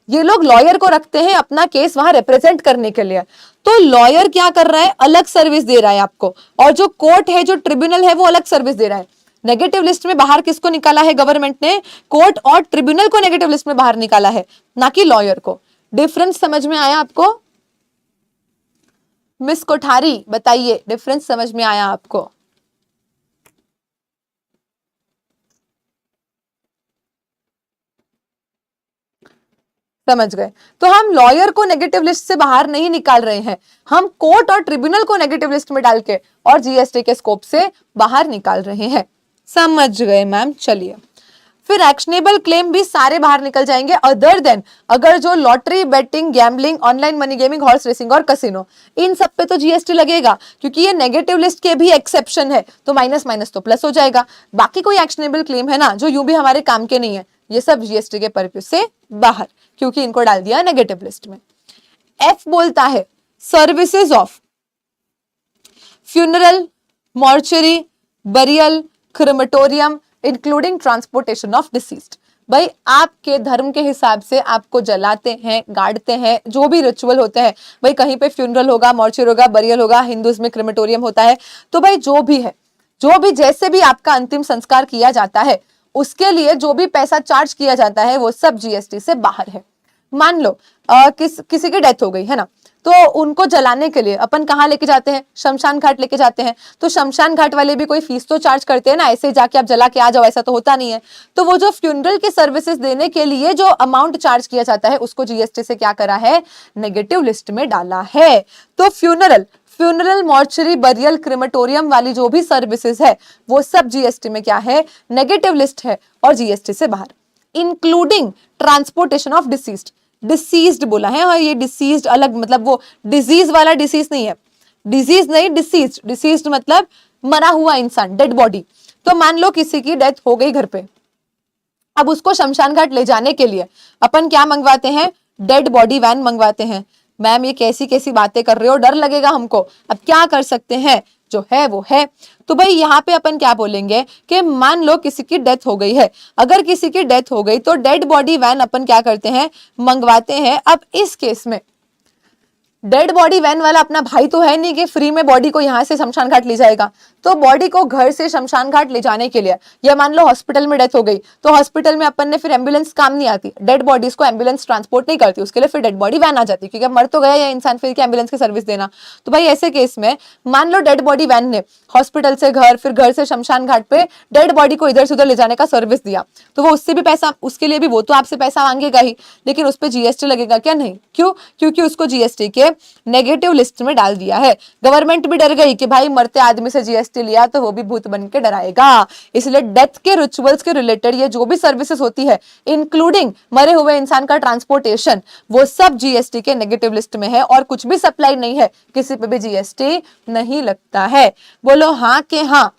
ये लोग लॉयर को रखते हैं अपना केस वहां रिप्रेजेंट करने के लिए। तो लॉयर क्या कर रहा है? अलग सर्विस दे रहा है आपको, और जो कोर्ट है, जो ट्रिब्यूनल है, वो अलग सर्विस दे रहा है। नेगेटिव लिस्ट में बाहर किसको निकाला है गवर्नमेंट ने? कोर्ट और ट्रिब्यूनल को नेगेटिव लिस्ट में बाहर निकाला है, ना कि लॉयर को। डिफरेंस समझ में आया आपको? मिस कोठारी बताइए, डिफरेंस समझ में आया आपको? समझ गए? तो हम लॉयर को नेगेटिव लिस्ट से बाहर नहीं निकाल रहे हैं, हम कोर्ट और ट्रिब्यूनल को नेगेटिव लिस्ट में डाल के और जीएसटी के स्कोप से बाहर निकाल रहे हैं। समझ गए मैम? चलिए, फिर एक्शनेबल क्लेम भी सारे बाहर निकल जाएंगे, अदर देन अगर जो lottery, betting, gambling, online money gaming, horse racing और कसिनो, इन सब पे तो जीएसटी लगेगा, क्योंकि ये नेगेटिव लिस्ट के भी एक्सेप्शन है, तो माइनस माइनस तो प्लस हो जाएगा। बाकी कोई एक्शनेबल क्लेम है ना, जो यूं भी हमारे काम के नहीं है, ये सब जीएसटी के पर्पज से बाहर, क्योंकि इनको डाल दिया नेगेटिव लिस्ट में। एफ बोलता है services of funeral, mortuary, burial, crematorium including transportation of deceased. भाई आपके धर्म के हिसाब से आपको जलाते हैं, गाड़ते हैं, जो भी रिचुअल होते हैं, भाई कहीं पे फ्यूनरल होगा, मॉर्चरी होगा, बरियल होगा, हिंदुज में क्रिमेटोरियम होता है, तो भाई जो भी है, जो भी जैसे भी आपका अंतिम संस्कार किया जाता है, उसके लिए जो भी पैसा चार्ज किया जाता है वो सब जीएसटी से बाहर है। मान लो किसी की डेथ हो गई है ना, तो उनको जलाने के लिए अपन कहाँ लेके जाते हैं? शमशान घाट लेके जाते हैं। तो शमशान घाट वाले भी कोई फीस तो चार्ज करते हैं ना, ऐसे जाके आप जला के आ जाओ, ऐसा तो होता नहीं है। तो वो जो फ्यूनरल की सर्विसेज देने के लिए जो अमाउंट चार्ज किया जाता है, उसको जीएसटी से क्या करा है? नेगेटिव लिस्ट में डाला है। तो फ्यूनरल, मॉर्चरी, बरियल, क्रिमेटोरियम वाली जो भी सर्विसेज है, वो सब जीएसटी में क्या है? नेगेटिव लिस्ट है और जीएसटी से बाहर। Including transportation of deceased, deceased बोला है, और ये डिसीज्ड अलग, मतलब वो डिजीज वाला डिसीज नहीं है, डिजीज नहीं, डिसीज्ड। डिसीज्ड मतलब मरा हुआ इंसान, डेड बॉडी। तो मान लो किसी की डेथ हो गई घर पे, अब उसको शमशान घाट ले जाने के लिए अपन क्या मंगवाते हैं? डेड बॉडी वैन मंगवाते हैं। मैम ये कैसी कैसी बातें कर रहे हो, डर लगेगा हमको। अब क्या कर सकते हैं? जो है वो है। तो भाई यहाँ पे अपन क्या बोलेंगे कि मान लो किसी की डेथ हो गई है, अगर किसी की डेथ हो गई तो डेड बॉडी वैन अपन क्या करते हैं? मंगवाते हैं। अब इस केस में डेड बॉडी वैन वाला अपना भाई तो है नहीं कि फ्री में बॉडी को यहाँ से शमशान घाट ले जाएगा। तो बॉडी को घर से शमशान घाट ले जाने के लिए, या मान लो हॉस्पिटल में डेथ हो गई, तो हॉस्पिटल में अपन ने फिर एम्बुलेंस काम नहीं आती, डेड बॉडीज को एम्बुलेंस ट्रांसपोर्ट नहीं करती, उसके लिए फिर डेड बॉडी वैन आ जाती, क्योंकि मर तो गया या इंसान, फिर एम्बुलेंस की सर्विस देना। तो भाई ऐसे केस में मान लो डेड बॉडी वैन ने हॉस्पिटल से घर, फिर घर से शमशान घाट पे डेड बॉडी को इधर से उधर ले जाने का सर्विस दिया, तो वो उससे भी पैसा, उसके लिए भी वो तो आपसे पैसा मांगेगा ही, लेकिन उस पर जीएसटी लगेगा क्या? नहीं। क्यों? क्योंकि उसको जीएसटी के नेगेटिव लिस्ट में डाल दिया है। गवर्नमेंट भी डर गई कि भाई मरते आदमी से जीएसटी लिया तो वो भी भूत बन के डराएगा, इसलिए डेथ के रिचुअल्स के रिलेटेड ये जो भी सर्विसेज होती है, इंक्लूडिंग मरे हुए इंसान का ट्रांसपोर्टेशन, वो सब जीएसटी के नेगेटिव लिस्ट में है, और कुछ भी सप्लाई नहीं है, किसी पे भी जीएसटी नहीं लगता है। बोलो हाँ के हाँ।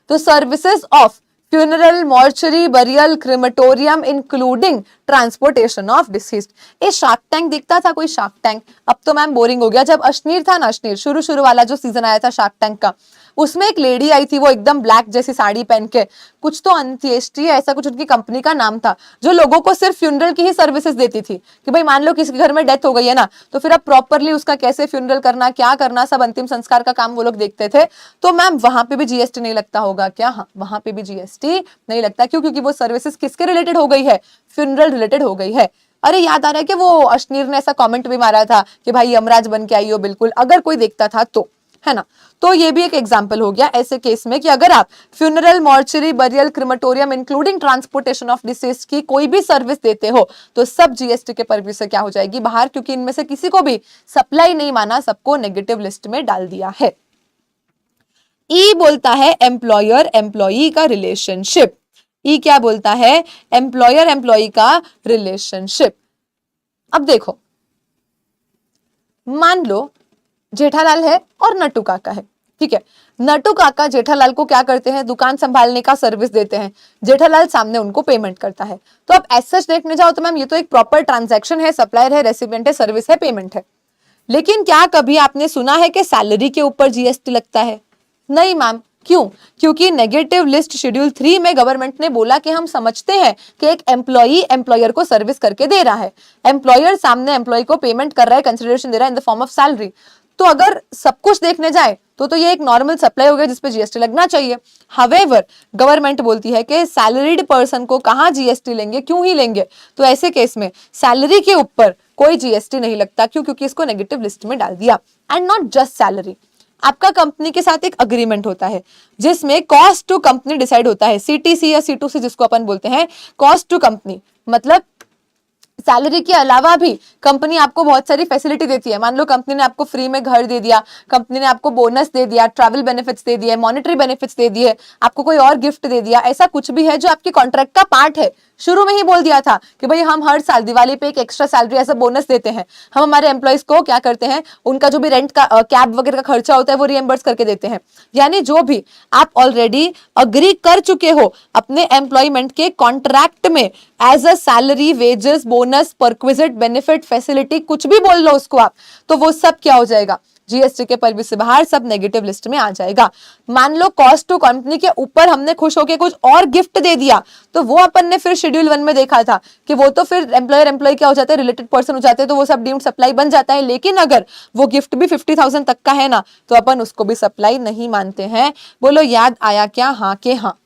तो services of funeral, mortuary, burial, crematorium including transportation of deceased. ये शार्क टैंक दिखता था कोई शार्क टैंक? अब तो मैम बोरिंग हो गया। जब अश्नीर था ना, अश्नीर शुरू शुरू वाला जो सीजन आया था शार्क टैंक का, उसमें एक लेडी आई थी, वो एकदम ब्लैक जैसी साड़ी पहन के, कुछ तो अंत्येष्टि ऐसा कुछ उनकी कंपनी का नाम था, जो लोगों को सिर्फ फ्यूनरल की ही सर्विसेज देती थी कि भाई मान लो किसी के घर में डेथ हो गई है ना, तो फिर अब प्रॉपरली उसका कैसे फ्यूनरल करना, क्या करना, सब अंतिम संस्कार का काम वो लोग देखते थे। तो मैम वहां पे भी जीएसटी नहीं लगता होगा क्या? हाँ, वहां पे भी जीएसटी नहीं लगता। क्यों? क्योंकि वो सर्विसेज किसके रिलेटेड हो गई है? फ्यूनरल रिलेटेड हो गई है। अरे याद आ रहा है कि वो अश्नीर ने ऐसा कमेंट भी मारा था कि भाई यमराज बन के आई हो बिल्कुल, अगर कोई देखता था तो, है ना। तो ये भी एक एग्जांपल हो गया ऐसे केस में कि अगर आप funeral, mortuary, burial, crematorium including transportation of disease की कोई भी सर्विस देते हो तो सब जीएसटी के परव्यू से क्या हो जाएगी? बाहर, क्योंकि इनमें से किसी को भी सप्लाई नहीं माना, सबको नेगेटिव लिस्ट में डाल दिया है। ई बोलता है एम्प्लॉयर एम्प्लॉई का रिलेशनशिप। ई क्या बोलता है? एम्प्लॉयर एम्प्लॉई का रिलेशनशिप। अब देखो, मान लो जेठालाल है और नट्टू काका है, ठीक है। नट्टू काका जेठालाल को क्या करते हैं? दुकान संभालने का सर्विस देते हैं। जेठालाल सामने उनको पेमेंट करता है। तो अब एज सच देखने जाओ तो मैम ये तो एक प्रॉपर ट्रांजैक्शन है, सप्लायर है, रेसिपिएंट है, सर्विस है, पेमेंट है। लेकिन क्या कभी आपने सुना है कि सैलरी के ऊपर जीएसटी लगता है? नहीं मैम। क्यों? क्योंकि नेगेटिव लिस्ट शेड्यूल 3 में गवर्नमेंट ने बोला कि हम समझते हैं कि एक एम्प्लॉई एम्प्लॉयर को सर्विस करके दे रहा है, एम्प्लॉयर सामने एम्प्लॉय को पेमेंट कर रहा है, कंसिडरेशन दे रहा है in the form of salary. तो अगर सब कुछ देखने जाए तो ये एक नॉर्मल सप्लाई हो गया जिसपे जीएसटी लगना चाहिए। हावेवर गवर्नमेंट बोलती है कि सैलरीड पर्सन को कहां जीएसटी लेंगे, क्यों ही लेंगे? तो ऐसे केस में सैलरी के ऊपर कोई जीएसटी नहीं लगता। क्यों? क्योंकि इसको नेगेटिव लिस्ट में डाल दिया। एंड नॉट जस्ट सैलरी, आपका कंपनी के साथ एक अग्रीमेंट होता है जिसमें कॉस्ट टू कंपनी डिसाइड होता है, सीटीसी या C2C जिसको अपन बोलते हैं, कॉस्ट टू कंपनी। मतलब सैलरी के अलावा भी कंपनी आपको बहुत सारी फैसिलिटी देती है। मान लो कंपनी ने आपको फ्री में घर दे दिया, कंपनी ने आपको बोनस दे दिया, ट्रैवल बेनिफिट्स दे दिए, मॉनेटरी बेनिफिट्स दे दिए, आपको कोई और गिफ्ट दे दिया, ऐसा कुछ भी है जो आपके कॉन्ट्रैक्ट का पार्ट है। शुरू में ही बोल दिया था कि भाई हम हर साल दिवाली पे एक एक्स्ट्रा सैलरी ऐसा बोनस देते हैं। हम हमारे एम्प्लॉइज को क्या करते हैं, उनका जो भी रेंट का कैब वगैरह का खर्चा होता है वो रिएम्बर्स करके देते हैं। यानी जो भी आप ऑलरेडी अग्री कर चुके हो अपने एम्प्लॉयमेंट के कॉन्ट्रैक्ट में as a salary, wages, bonus, perquisite, benefit, facility, कुछ भी बोल लो उसको आप, तो वो सब क्या हो जाएगा? जीएसटी के परव्यू से बाहर, सब नेगेटिव लिस्ट में आ जाएगा। मान लो कॉस्ट टू कंपनी के ऊपर हमने खुश होकर कुछ और गिफ्ट दे दिया, तो वो अपन ने फिर शेड्यूल 1 में देखा था कि वो तो फिर एम्प्लॉयर एम्प्लॉय क्या हो जाते हैं, रिलेटेड पर्सन हो जाते हैं, तो वो सब डीम्ड सप्लाई बन जाता है। लेकिन अगर वो गिफ्ट भी 50,000 तक का है ना, तो अपन उसको भी सप्लाई नहीं मानते हैं। बोलो याद आया क्या? हाँ के हाँ।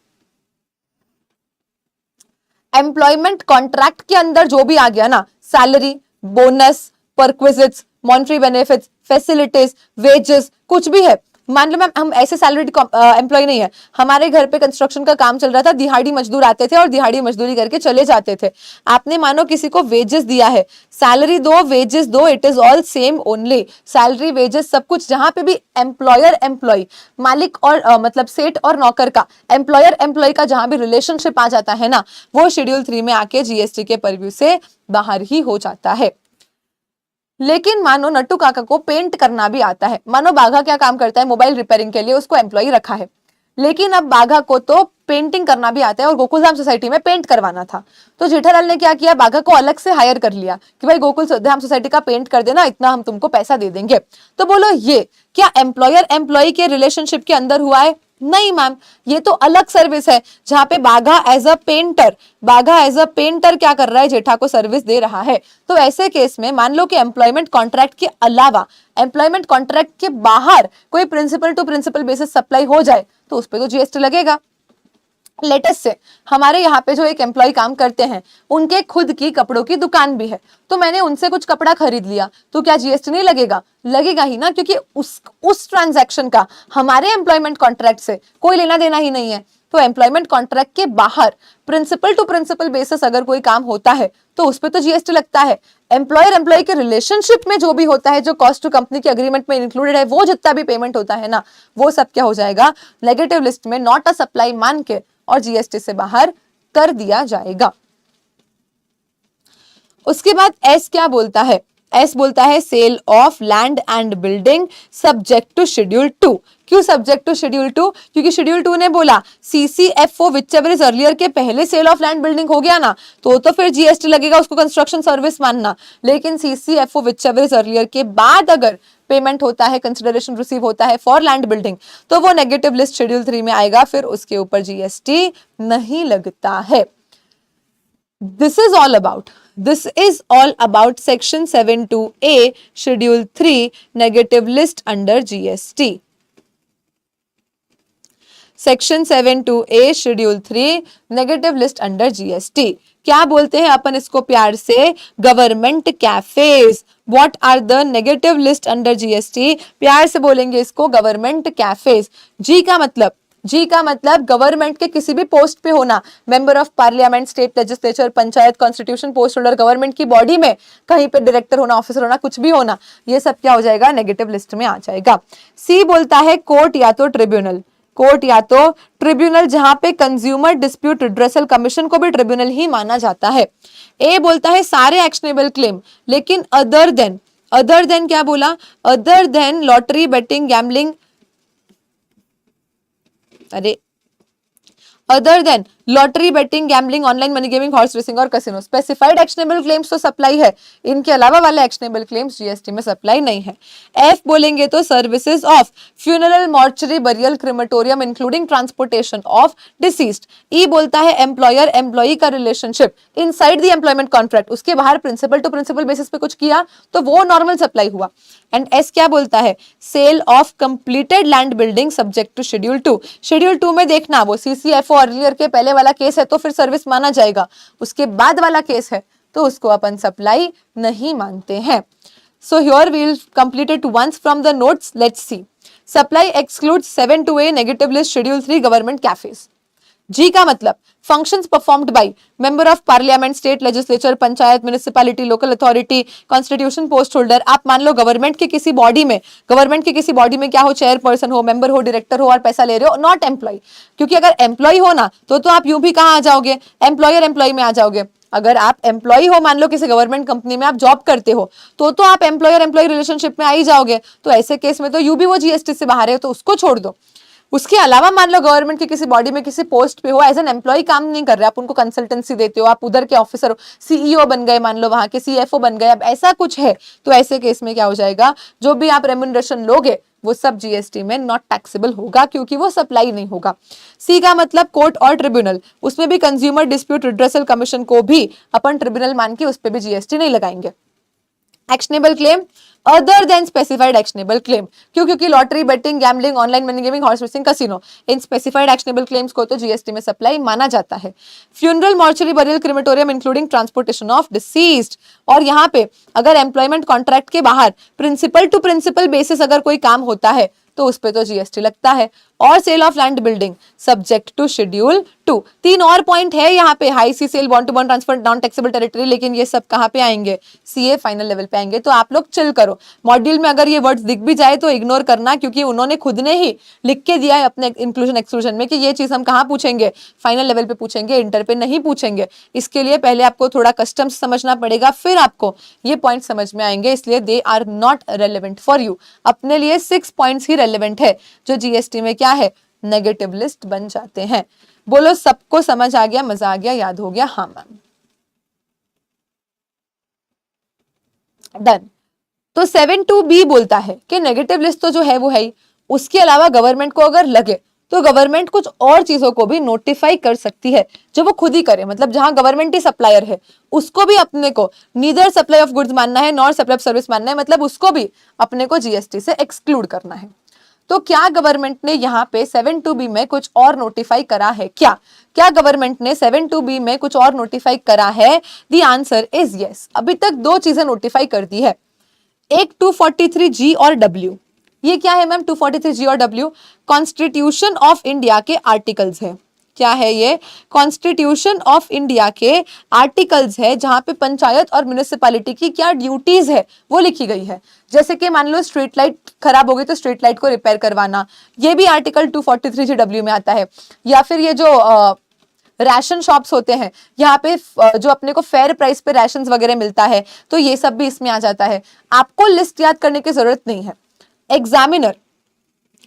एम्प्लॉयमेंट कॉन्ट्रैक्ट के अंदर जो भी आ गया ना, salary, bonus, perquisites, monetary benefits, facilities, wages, कुछ भी है। मान लो मैम हम ऐसे सैलरीड एम्प्लॉय नहीं है, हमारे घर पे कंस्ट्रक्शन का काम चल रहा था, दिहाड़ी मजदूर आते थे और दिहाड़ी मजदूरी करके चले जाते थे। आपने मानो किसी को वेजेस दिया है, सैलरी दो, वेजेस दो, it is all same only. Salary, wages सब कुछ, जहां पे भी एम्प्लॉयर एम्प्लॉय, मालिक और मतलब सेठ और नौकर का, एम्प्लॉयर एम्प्लॉय का जहां भी रिलेशनशिप आ जाता है ना, वो शेड्यूल 3 में आके जीएसटी के परव्यू से बाहर ही हो जाता है। लेकिन मानो नट्टू काका को पेंट करना भी आता है। मानो बाघा क्या काम करता है, मोबाइल रिपेयरिंग के लिए उसको एम्प्लॉय रखा है, लेकिन अब बाघा को तो पेंटिंग करना भी आता है और गोकुलधाम सोसाइटी में पेंट करवाना था। तो जेठालाल ने क्या किया, बाघा को अलग से हायर कर लिया कि भाई गोकुलधाम सोसाइटी का पेंट कर देना, इतना हम तुमको पैसा दे देंगे। तो बोलो ये क्या एम्प्लॉयर एम्प्लॉय के रिलेशनशिप के अंदर हुआ है? नहीं मैम, ये तो अलग सर्विस है जहां पे बाघा एज अ पेंटर क्या कर रहा है, जेठा को सर्विस दे रहा है। तो ऐसे केस में मान लो कि एम्प्लॉयमेंट कॉन्ट्रैक्ट के अलावा, एम्प्लॉयमेंट कॉन्ट्रैक्ट के बाहर कोई principal to principal basis supply हो जाए तो उस पर तो जीएसटी लगेगा। लेटेस्ट से हमारे यहाँ पे जो एक एम्प्लॉय काम करते हैं, उनके खुद की कपड़ों की दुकान भी है, तो मैंने उनसे कुछ कपड़ा खरीद लिया, तो क्या जीएसटी नहीं लगेगा? लगेगा ही ना, क्योंकि उस ट्रांजैक्शन का हमारे एम्प्लॉयमेंट कॉन्ट्रैक्ट से कोई लेना देना ही नहीं है। तो एम्प्लॉयमेंट कॉन्ट्रैक्ट के बाहर प्रिंसिपल टू प्रिंसिपल बेसिस अगर कोई काम होता है तो उस पर तो जीएसटी लगता है। एम्प्लॉयर एम्प्लॉय के रिलेशनशिप में जो भी होता है, जो कॉस्ट टू कंपनी के अग्रीमेंट में इंक्लूडेड है, वो जितना भी पेमेंट होता है ना, वो सब क्या हो जाएगा, नेगेटिव लिस्ट में नॉट अ सप्लाई मान के और जीएसटी से बाहर कर दिया जाएगा। उसके बाद एस क्या बोलता है, एस बोलता है sale of land and building subject to schedule 2। क्यों सब्जेक्ट टू शेड्यूल 2? क्योंकि शेड्यूल 2 ने बोला सीसीएफओ विचएवर इज अर्लियर के पहले सेल ऑफ लैंड बिल्डिंग हो गया ना, तो फिर जीएसटी लगेगा, उसको कंस्ट्रक्शन सर्विस मानना। लेकिन सीसीएफओ विचएवर इज अर्लियर के बाद अगर पेमेंट होता है, कंसिडरेशन रिसीव होता है फॉर लैंड बिल्डिंग, तो वो नेगेटिव लिस्ट शेड्यूल 3 में आएगा, फिर उसके ऊपर जीएसटी नहीं लगता है। This is all about section 72A schedule 3 negative list under GST। Section 72A schedule 3 negative list under GST. क्या बोलते हैं अपन इसको प्यार से? गवर्नमेंट कैफेज। What are the negative list under GST? प्यार से बोलेंगे इसको गवर्नमेंट कैफेज। जी का मतलब गवर्नमेंट के किसी भी पोस्ट पे होना, member of parliament, state legislature, panchayat, constitution post holder, government की बॉडी में कहीं पे डायरेक्टर होना, ऑफिसर होना, कुछ भी होना, ये सब क्या हो जाएगा? नेगेटिव लिस्ट में आ जाएगा। सी बोलता है कोर्ट या तो ट्रिब्यूनल। कोर्ट या तो ट्रिब्यूनल, जहां पे कंज्यूमर डिस्प्यूट रिड्रेसल कमीशन को भी ट्रिब्यूनल ही माना जाता है। ए बोलता है सारे एक्शनेबल क्लेम, लेकिन अदर देन क्या बोला? Other than lottery, betting, gambling, other than lottery, betting, gambling, online money gaming, horse racing और कैसीनो। स्पेसिफाइड एक्शनेबल क्लेम्स तो सप्लाई है, इनके अलावा वाले एक्शनेबल क्लेम्स जीएसटी में सप्लाई नहीं है। एफ बोलेंगे तो services of funeral, mortuary, burial, crematorium including transportation of deceased. E बोलता है एम्प्लॉयर एम्प्लॉई का relationship inside the employment contract, उसके बाहर प्रिंसिपल टू प्रिंसिपल बेसिस पे कुछ किया तो वो नॉर्मल सप्लाई हुआ। एंड एस क्या बोलता है? Sale of completed land building subject to schedule 2। Schedule 2 में देखना वो सीसीएफओ अर्लियर के पहले वाला केस है तो फिर सर्विस माना जाएगा, उसके बाद वाला केस है तो उसको अपन सप्लाई नहीं मानते हैं। So here we will complete it once from the notes. Let's see. Supply excludes 7-2A negative list schedule 3 government cafes. G का मतलब functions performed by member of parliament, state legislature, panchayat, municipality, local authority, constitution post holder. आप मान लो government के किसी body में क्या हो, chairperson हो, मेंबर हो, डायरेक्टर हो और पैसा ले रहे हो, नॉट एम्प्लॉय। क्योंकि अगर एम्प्लॉय हो ना तो आप यूं भी कहां आ जाओगे? एम्प्लॉयर एम्प्लॉय में आ जाओगे। अगर आप एम्प्लॉय हो, मान लो किसी गवर्नमेंट कंपनी में आप जॉब करते हो, तो आप एम्प्लॉयर एम्प्लॉय रिलेशनशिप में आ ही जाओगे। तो ऐसे केस में तो यू भी वो जीएसटी से बाहर है, तो उसको छोड़ दो। उसके अलावा मान लो गवर्नमेंट की किसी बॉडी में किसी पोस्ट पे हो, एज एन एम्प्लॉय काम नहीं कर रहे, आप उनको कंसल्टेंसी देते हो, आप उधर के ऑफिसर हो, सीईओ बन गए, मान लो वहां के सीएफओ बन गए, अब ऐसा कुछ है तो ऐसे केस में क्या हो जाएगा? जो भी आप रेम्यूनरेशन लोगे वो सब जीएसटी में नॉट टैक्सेबल होगा, क्योंकि वो सप्लाई नहीं होगा। सी का मतलब कोर्ट और ट्रिब्यूनल, उसमें भी कंज्यूमर डिस्प्यूट रिड्रेसल कमीशन को भी अपन ट्रिब्यूनल मान के उस पर भी जीएसटी नहीं लगाएंगे। Actionable claim other than specified actionable claim, क्योंकि lottery, betting, gambling, online money gaming, horse racing, casino, in specified actionable claims को तो जीएसटी में सप्लाई माना जाता है। Funeral, mortuary, burial, crematorium including transportation of deceased. और यहाँ पे अगर एम्प्लॉयमेंट कॉन्ट्रैक्ट के बाहर प्रिंसिपल टू प्रिंसिपल बेसिस अगर कोई काम होता है तो उस पे तो जीएसटी लगता है। और sale of land building subject to schedule 2। 3 और पॉइंट है यहाँ पे, high sea sale, bond to bond transfer, non taxable territory, लेकिन ये सब कहाँ पे आएंगे? सीए फाइनल लेवल पे आएंगे। तो आप लोग चिल करो, मॉड्यूल में अगर ये वर्ड्स दिख भी जाए तो इग्नोर करना, क्योंकि उन्होंने खुद ने ही लिख के दिया है अपने इंक्लूजन एक्सक्लूजन में कि ये चीज हम कहाँ पूछेंगे? फाइनल लेवल पे पूछेंगे, इंटर पे नहीं पूछेंगे। इसके लिए पहले आपको थोड़ा कस्टम्स समझना पड़ेगा, फिर आपको ये पॉइंट समझ में आएंगे, इसलिए they are not relevant for you. अपने लिए 6 पॉइंट्स ही रेलेवेंट है जो जीएसटी में क्या है? नेगेटिव लिस्ट बन जाते हैं। बोलो सबको समझ आ गया, मजा आ गया, याद हो गया? हाँ मैम, डन। तो 7(2)B बोलता है कि नेगेटिव लिस्ट तो जो है वो है ही, उसके अलावा गवर्नमेंट को अगर लगे तो गवर्नमेंट कुछ और चीजों को भी नोटिफाई कर सकती है जो वो खुद ही करे। मतलब जहां गवर्नमेंट ही सप्लायर है उसको भी अपने को नीदर सप्लाई ऑफ गुड्स मानना है नॉर सप्लाई ऑफ सर्विस मानना है, मतलब उसको भी अपने को जीएसटी से एक्सक्लूड करना है। तो क्या गवर्नमेंट ने यहाँ पे 7(2)B में कुछ और नोटिफाई करा है? क्या गवर्नमेंट ने 7(2)B में कुछ और नोटिफाई करा है? The answer is yes. अभी तक 2 चीजें नोटिफाई कर दी है, एक 243G और W। ये क्या है मैम 243G और W? कॉन्स्टिट्यूशन ऑफ इंडिया के आर्टिकल्स है। क्या है ये? कॉन्स्टिट्यूशन ऑफ इंडिया के आर्टिकल्स है, जहां पे पंचायत और म्युनिसिपैलिटी की क्या ड्यूटीज है वो लिखी गई है। जैसे कि मान लो स्ट्रीट लाइट खराब हो गई तो स्ट्रीट लाइट को रिपेयर करवाना, ये भी आर्टिकल 243G W में आता है। या फिर ये जो राशन शॉप्स होते हैं, यहाँ पे जो अपने को फेयर प्राइस पे राशन वगैरह मिलता है, तो ये सब भी इसमें आ जाता है। आपको लिस्ट याद करने की जरूरत नहीं है।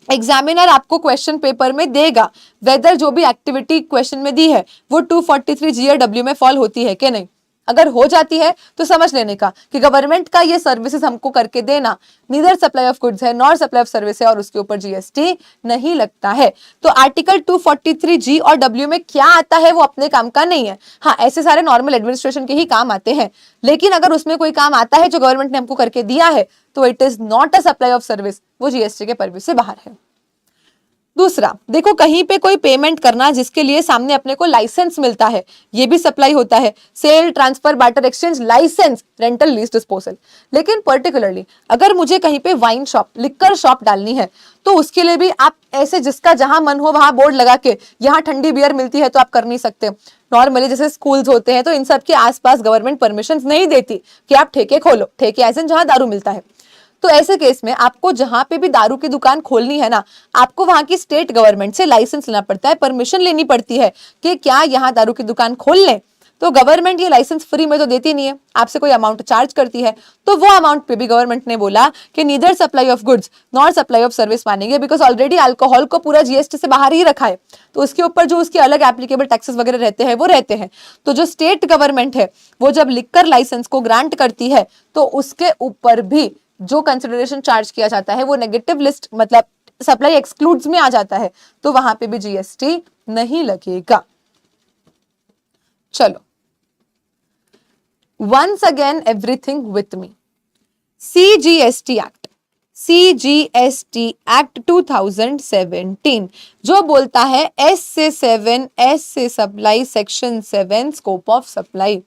एग्जामिनर आपको क्वेश्चन पेपर में देगा वेदर जो भी एक्टिविटी क्वेश्चन में दी है वो 243 GRW में फॉल होती है कि नहीं। अगर हो जाती है तो समझ लेने का कि गवर्नमेंट का ये सर्विसेज हमको करके देना नीदर सप्लाई ऑफ गुड्स है नॉर सप्लाई ऑफ सर्विस है और उसके ऊपर जीएसटी नहीं लगता है। तो आर्टिकल 243G और W में क्या आता है वो अपने काम का नहीं है। हाँ, ऐसे सारे नॉर्मल एडमिनिस्ट्रेशन के ही काम आते हैं, लेकिन अगर उसमें कोई काम आता है जो गवर्नमेंट ने हमको करके दिया है तो it is not a supply of service, वो जीएसटी के परव्यू से बाहर है। दूसरा देखो, कहीं पे कोई पेमेंट करना जिसके लिए सामने अपने को लाइसेंस मिलता है, ये भी सप्लाई होता है। Sale, transfer, barter, exchange, licence, rental, lease, disposal. लेकिन पर्टिकुलरली अगर मुझे कहीं पे वाइन शॉप, लिक्कर शॉप डालनी है तो उसके लिए भी आप ऐसे जिसका जहां मन हो वहां बोर्ड लगा के यहाँ ठंडी बियर मिलती है तो आप कर नहीं सकते। नॉर्मली जैसे स्कूल्स होते हैं तो इन सब के आसपास गवर्नमेंट परमिशन नहीं देती कि आप ठेके खोलो, ठेके एज इन जहां दारू मिलता है। तो ऐसे केस में आपको जहां पे भी दारू की दुकान खोलनी है ना, आपको वहां की स्टेट गवर्नमेंट से लाइसेंस लेना पड़ता है, परमिशन लेनी पड़ती है कि क्या यहाँ दारू की दुकान खोल लें। तो गवर्नमेंट ये लाइसेंस फ्री में तो देती नहीं है, आपसे कोई अमाउंट चार्ज करती है। तो वो अमाउंट पे भी गवर्नमेंट ने बोला कि neither supply of goods nor supply of service मानेंगे, बिकॉज ऑलरेडी अल्कोहल को पूरा जीएसटी से बाहर ही रखा है, तो उसके ऊपर जो उसके अलग एप्लीकेबल टैक्सेस वगैरह रहते हैं वो रहते हैं। तो जो स्टेट गवर्नमेंट है वो जब लिक्कर लाइसेंस को ग्रांट करती है तो उसके ऊपर भी जो कंसिडरेशन चार्ज किया जाता है वो नेगेटिव लिस्ट मतलब सप्लाई एक्सक्लूड्स में आ जाता है, तो वहां पे भी जीएसटी नहीं लगेगा। चलो, once again everything with me. CGST act, CGST act 2017 जो बोलता है एस से 7, एस से supply, section 7 scope of supply.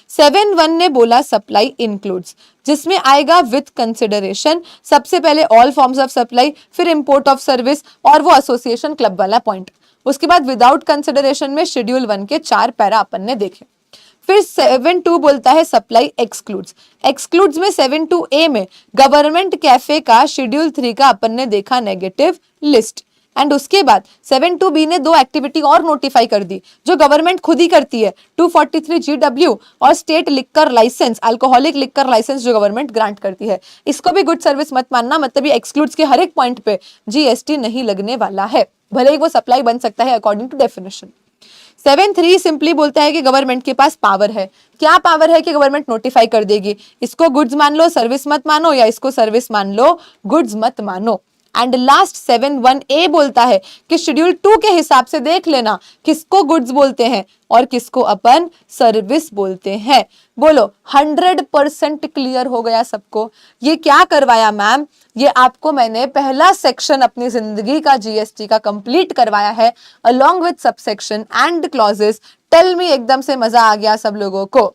7(1) ने बोला सप्लाई इंक्लूड्स, जिसमें आएगा विथ कंसिडरेशन, सबसे पहले ऑल फॉर्म्स ऑफ सप्लाई, फिर इंपोर्ट ऑफ सर्विस और वो एसोसिएशन क्लब वाला पॉइंट। उसके बाद विदाउट कंसिडरेशन में शेड्यूल 1 के 4 पैरा अपन ने देखे। फिर 7(2) बोलता है सप्लाई एक्सक्लूड्स। एक्सक्लूड्स में 7(2)A में गवर्नमेंट कैफे का शेड्यूल 3 का अपन ने देखा नेगेटिव लिस्ट। एंड उसके बाद 7(2)B ने दो एक्टिविटी और नोटिफाई कर दी जो गवर्नमेंट खुद ही करती है, 243GW और state liquor licence, alcoholic liquor licence जो गवर्नमेंट ग्रांट करती है। इसको भी गुड सर्विस मत मानना, मतलब ये एक्सक्लूड्स के हर एक पॉइंट पे जीएसटी नहीं लगने वाला है, भले ही वो सप्लाई बन सकता है अकॉर्डिंग टू डेफिनेशन। 7(3) सिंपली बोलता है कि गवर्नमेंट के पास पावर है। क्या पावर है कि गवर्नमेंट नोटिफाई कर देगी, इसको गुड्स मान लो सर्विस मत मानो, या इसको सर्विस मान लो गुड्स मत मानो। एंड लास्ट 7(1)A बोलता है कि शेड्यूल 2 के हिसाब से देख लेना किसको गुड्स बोलते हैं और किसको अपन सर्विस बोलते हैं। बोलो 100% क्लियर हो गया सबको? ये क्या करवाया मैम, ये आपको मैंने पहला सेक्शन अपनी जिंदगी का जीएसटी का कंप्लीट करवाया है along with subsection and clauses. Tell me, एकदम से मजा आ गया सब लोगों को?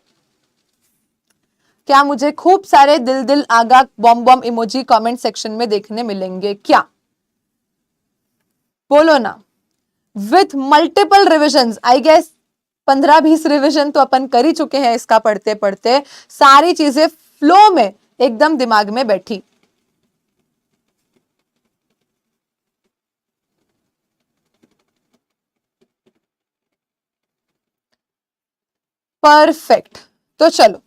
क्या मुझे खूब सारे दिल दिल आगा bomb bomb emoji comment section में देखने मिलेंगे क्या? बोलो ना। With multiple revisions, I guess 15-20 revision तो अपन कर ही चुके हैं इसका पढ़ते पढ़ते, सारी चीजें फ्लो में एकदम दिमाग में बैठी। परफेक्ट। तो चलो,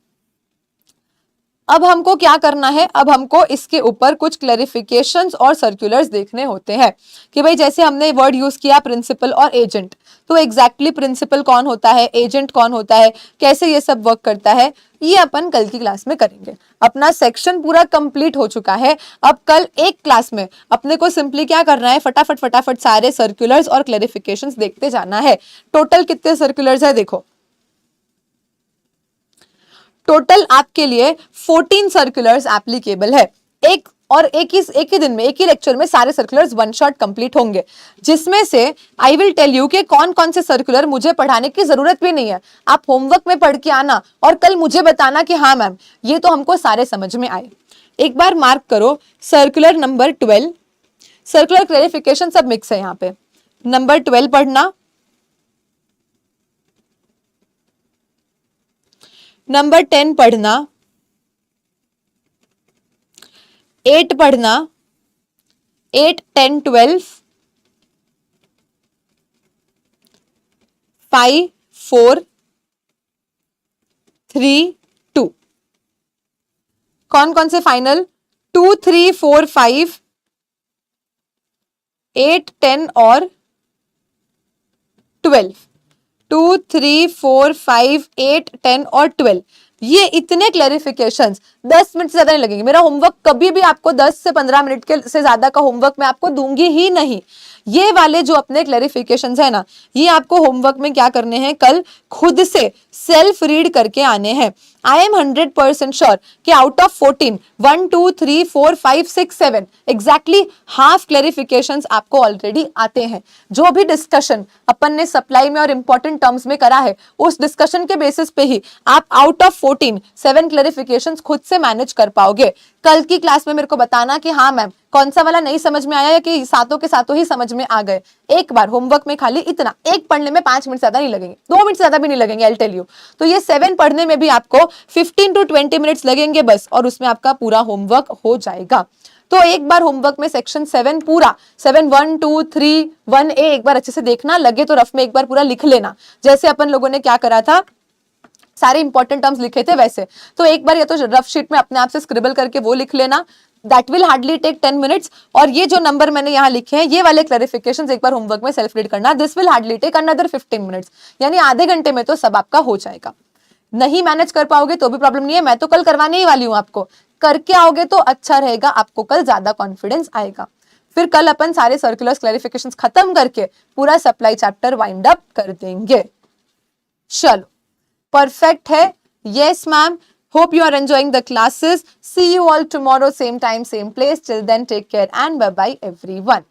अब हमको क्या करना है, अब हमको इसके ऊपर कुछ क्लैरिफिकेशंस और सर्कुलर्स देखने होते हैं कि भाई जैसे हमने वर्ड यूज किया प्रिंसिपल और एजेंट, तो एग्जैक्टली प्रिंसिपल कौन होता है, एजेंट कौन होता है, कैसे ये सब वर्क करता है, ये अपन कल की क्लास में करेंगे। अपना सेक्शन पूरा कंप्लीट हो चुका है। अब कल एक क्लास में अपने को सिंपली क्या करना है, फटाफट फटाफट सारे सर्कुलर्स और क्लैरिफिकेशंस देखते जाना है। टोटल कितने सर्कुलर्स है देखो, टोटल आपके लिए 14 सर्कुलर्स एप्लीकेबल है। एक ही दिन में, एक ही लेक्चर में सारे सर्कुलर्स वन शॉट कंप्लीट होंगे, जिसमें से आई विल टेल यू कि कौन कौन से सर्कुलर मुझे पढ़ाने की जरूरत भी नहीं है। आप होमवर्क में पढ़ के आना और कल मुझे बताना कि हाँ मैम ये तो हमको सारे समझ में आए। एक बार मार्क करो सर्कुलर नंबर 12, सर्कुलर क्लैरिफिकेशन सब मिक्स है यहाँ पे। नंबर 12 पढ़ना, नंबर 10 पढ़ना, 8 पढ़ना, 8, 10, 12, 5, 4 3 2। कौन कौन से फाइनल? 2 3 4 5 8 10 और 12। 2 3 4 5 8 10 और 12। ये इतने क्लैरिफिकेशंस 10 मिनट से ज्यादा नहीं लगेंगे। मेरा होमवर्क कभी भी आपको 10 से 15 मिनट के से ज्यादा का होमवर्क मैं आपको दूंगी ही नहीं। ये वाले जो अपने क्लैरिफिकेशंस है ना, ये आपको होमवर्क में क्या करने हैं, कल खुद से सेल्फ रीड करके आने हैं। आई एम 100% श्योर कि out of 14 1 2 3 4 5 6 7 exactly half clarifications आपको ऑलरेडी आते हैं। जो भी डिस्कशन अपन ने सप्लाई में और इंपॉर्टेंट टर्म्स में करा है, उस डिस्कशन के बेसिस पे ही आप आउट ऑफ 14 7 क्लैरिफिकेशंस खुद से मैनेज कर पाओगे। कल की क्लास में मेरे को बताना कि हाँ मैम कौन सा वाला नहीं समझ में आया या कि सातों के सातों ही समझ में आ गए। एक बार होमवर्क में खाली इतना, एक पढ़ने में 5 मिनट ज्यादा नहीं लगेंगे, 2 मिनट ज्यादा भी नहीं लगेंगे, आई टेल यू। तो ये 7 पढ़ने में भी आपको 15 to 20 मिनट्स लगेंगे बस, और उसमें आपका पूरा होमवर्क हो जाएगा। तो एक बार होमवर्क में सेक्शन 7 पूरा 7 1 2 3 1A एक बार अच्छे से देखना, लगे तो रफ में एक बार पूरा लिख लेना, जैसे अपन लोगों ने क्या करा था, सारे इंपॉर्टेंट टर्म्स लिखे थे वैसे। तो एक बार या तो रफ शीट में अपने आप से स्क्रिबल करके वो लिख लेना, that will hardly take 10 minutes. और ये जो नंबर मैंने यहाँ लिखे हैं, ये वाले क्लैरिफिकेशंस एक बार होमवर्क में सेल्फ रीड करना, this will hardly take another 15 minutes, यानी आधे घंटे में तो सब आपका हो जाएगा। नहीं मैनेज कर पाओगे तो भी प्रॉब्लम नहीं है, मैं तो कल करवाने ही वाली हूँ आपको, करके आओगे तो अच्छा रहेगा, आपको कल ज्यादा कॉन्फिडेंस आएगा। फिर कल अपन सारे सर्कुलर्स क्लैरिफिकेशंस खत्म करके पूरा सप्लाई चैप्टर वाइंड अप कर देंगे। चलो परफेक्ट है। Yes ma'am, hope you are enjoying the classes. See you all tomorrow, same time, same place. Till then, take care and bye bye everyone.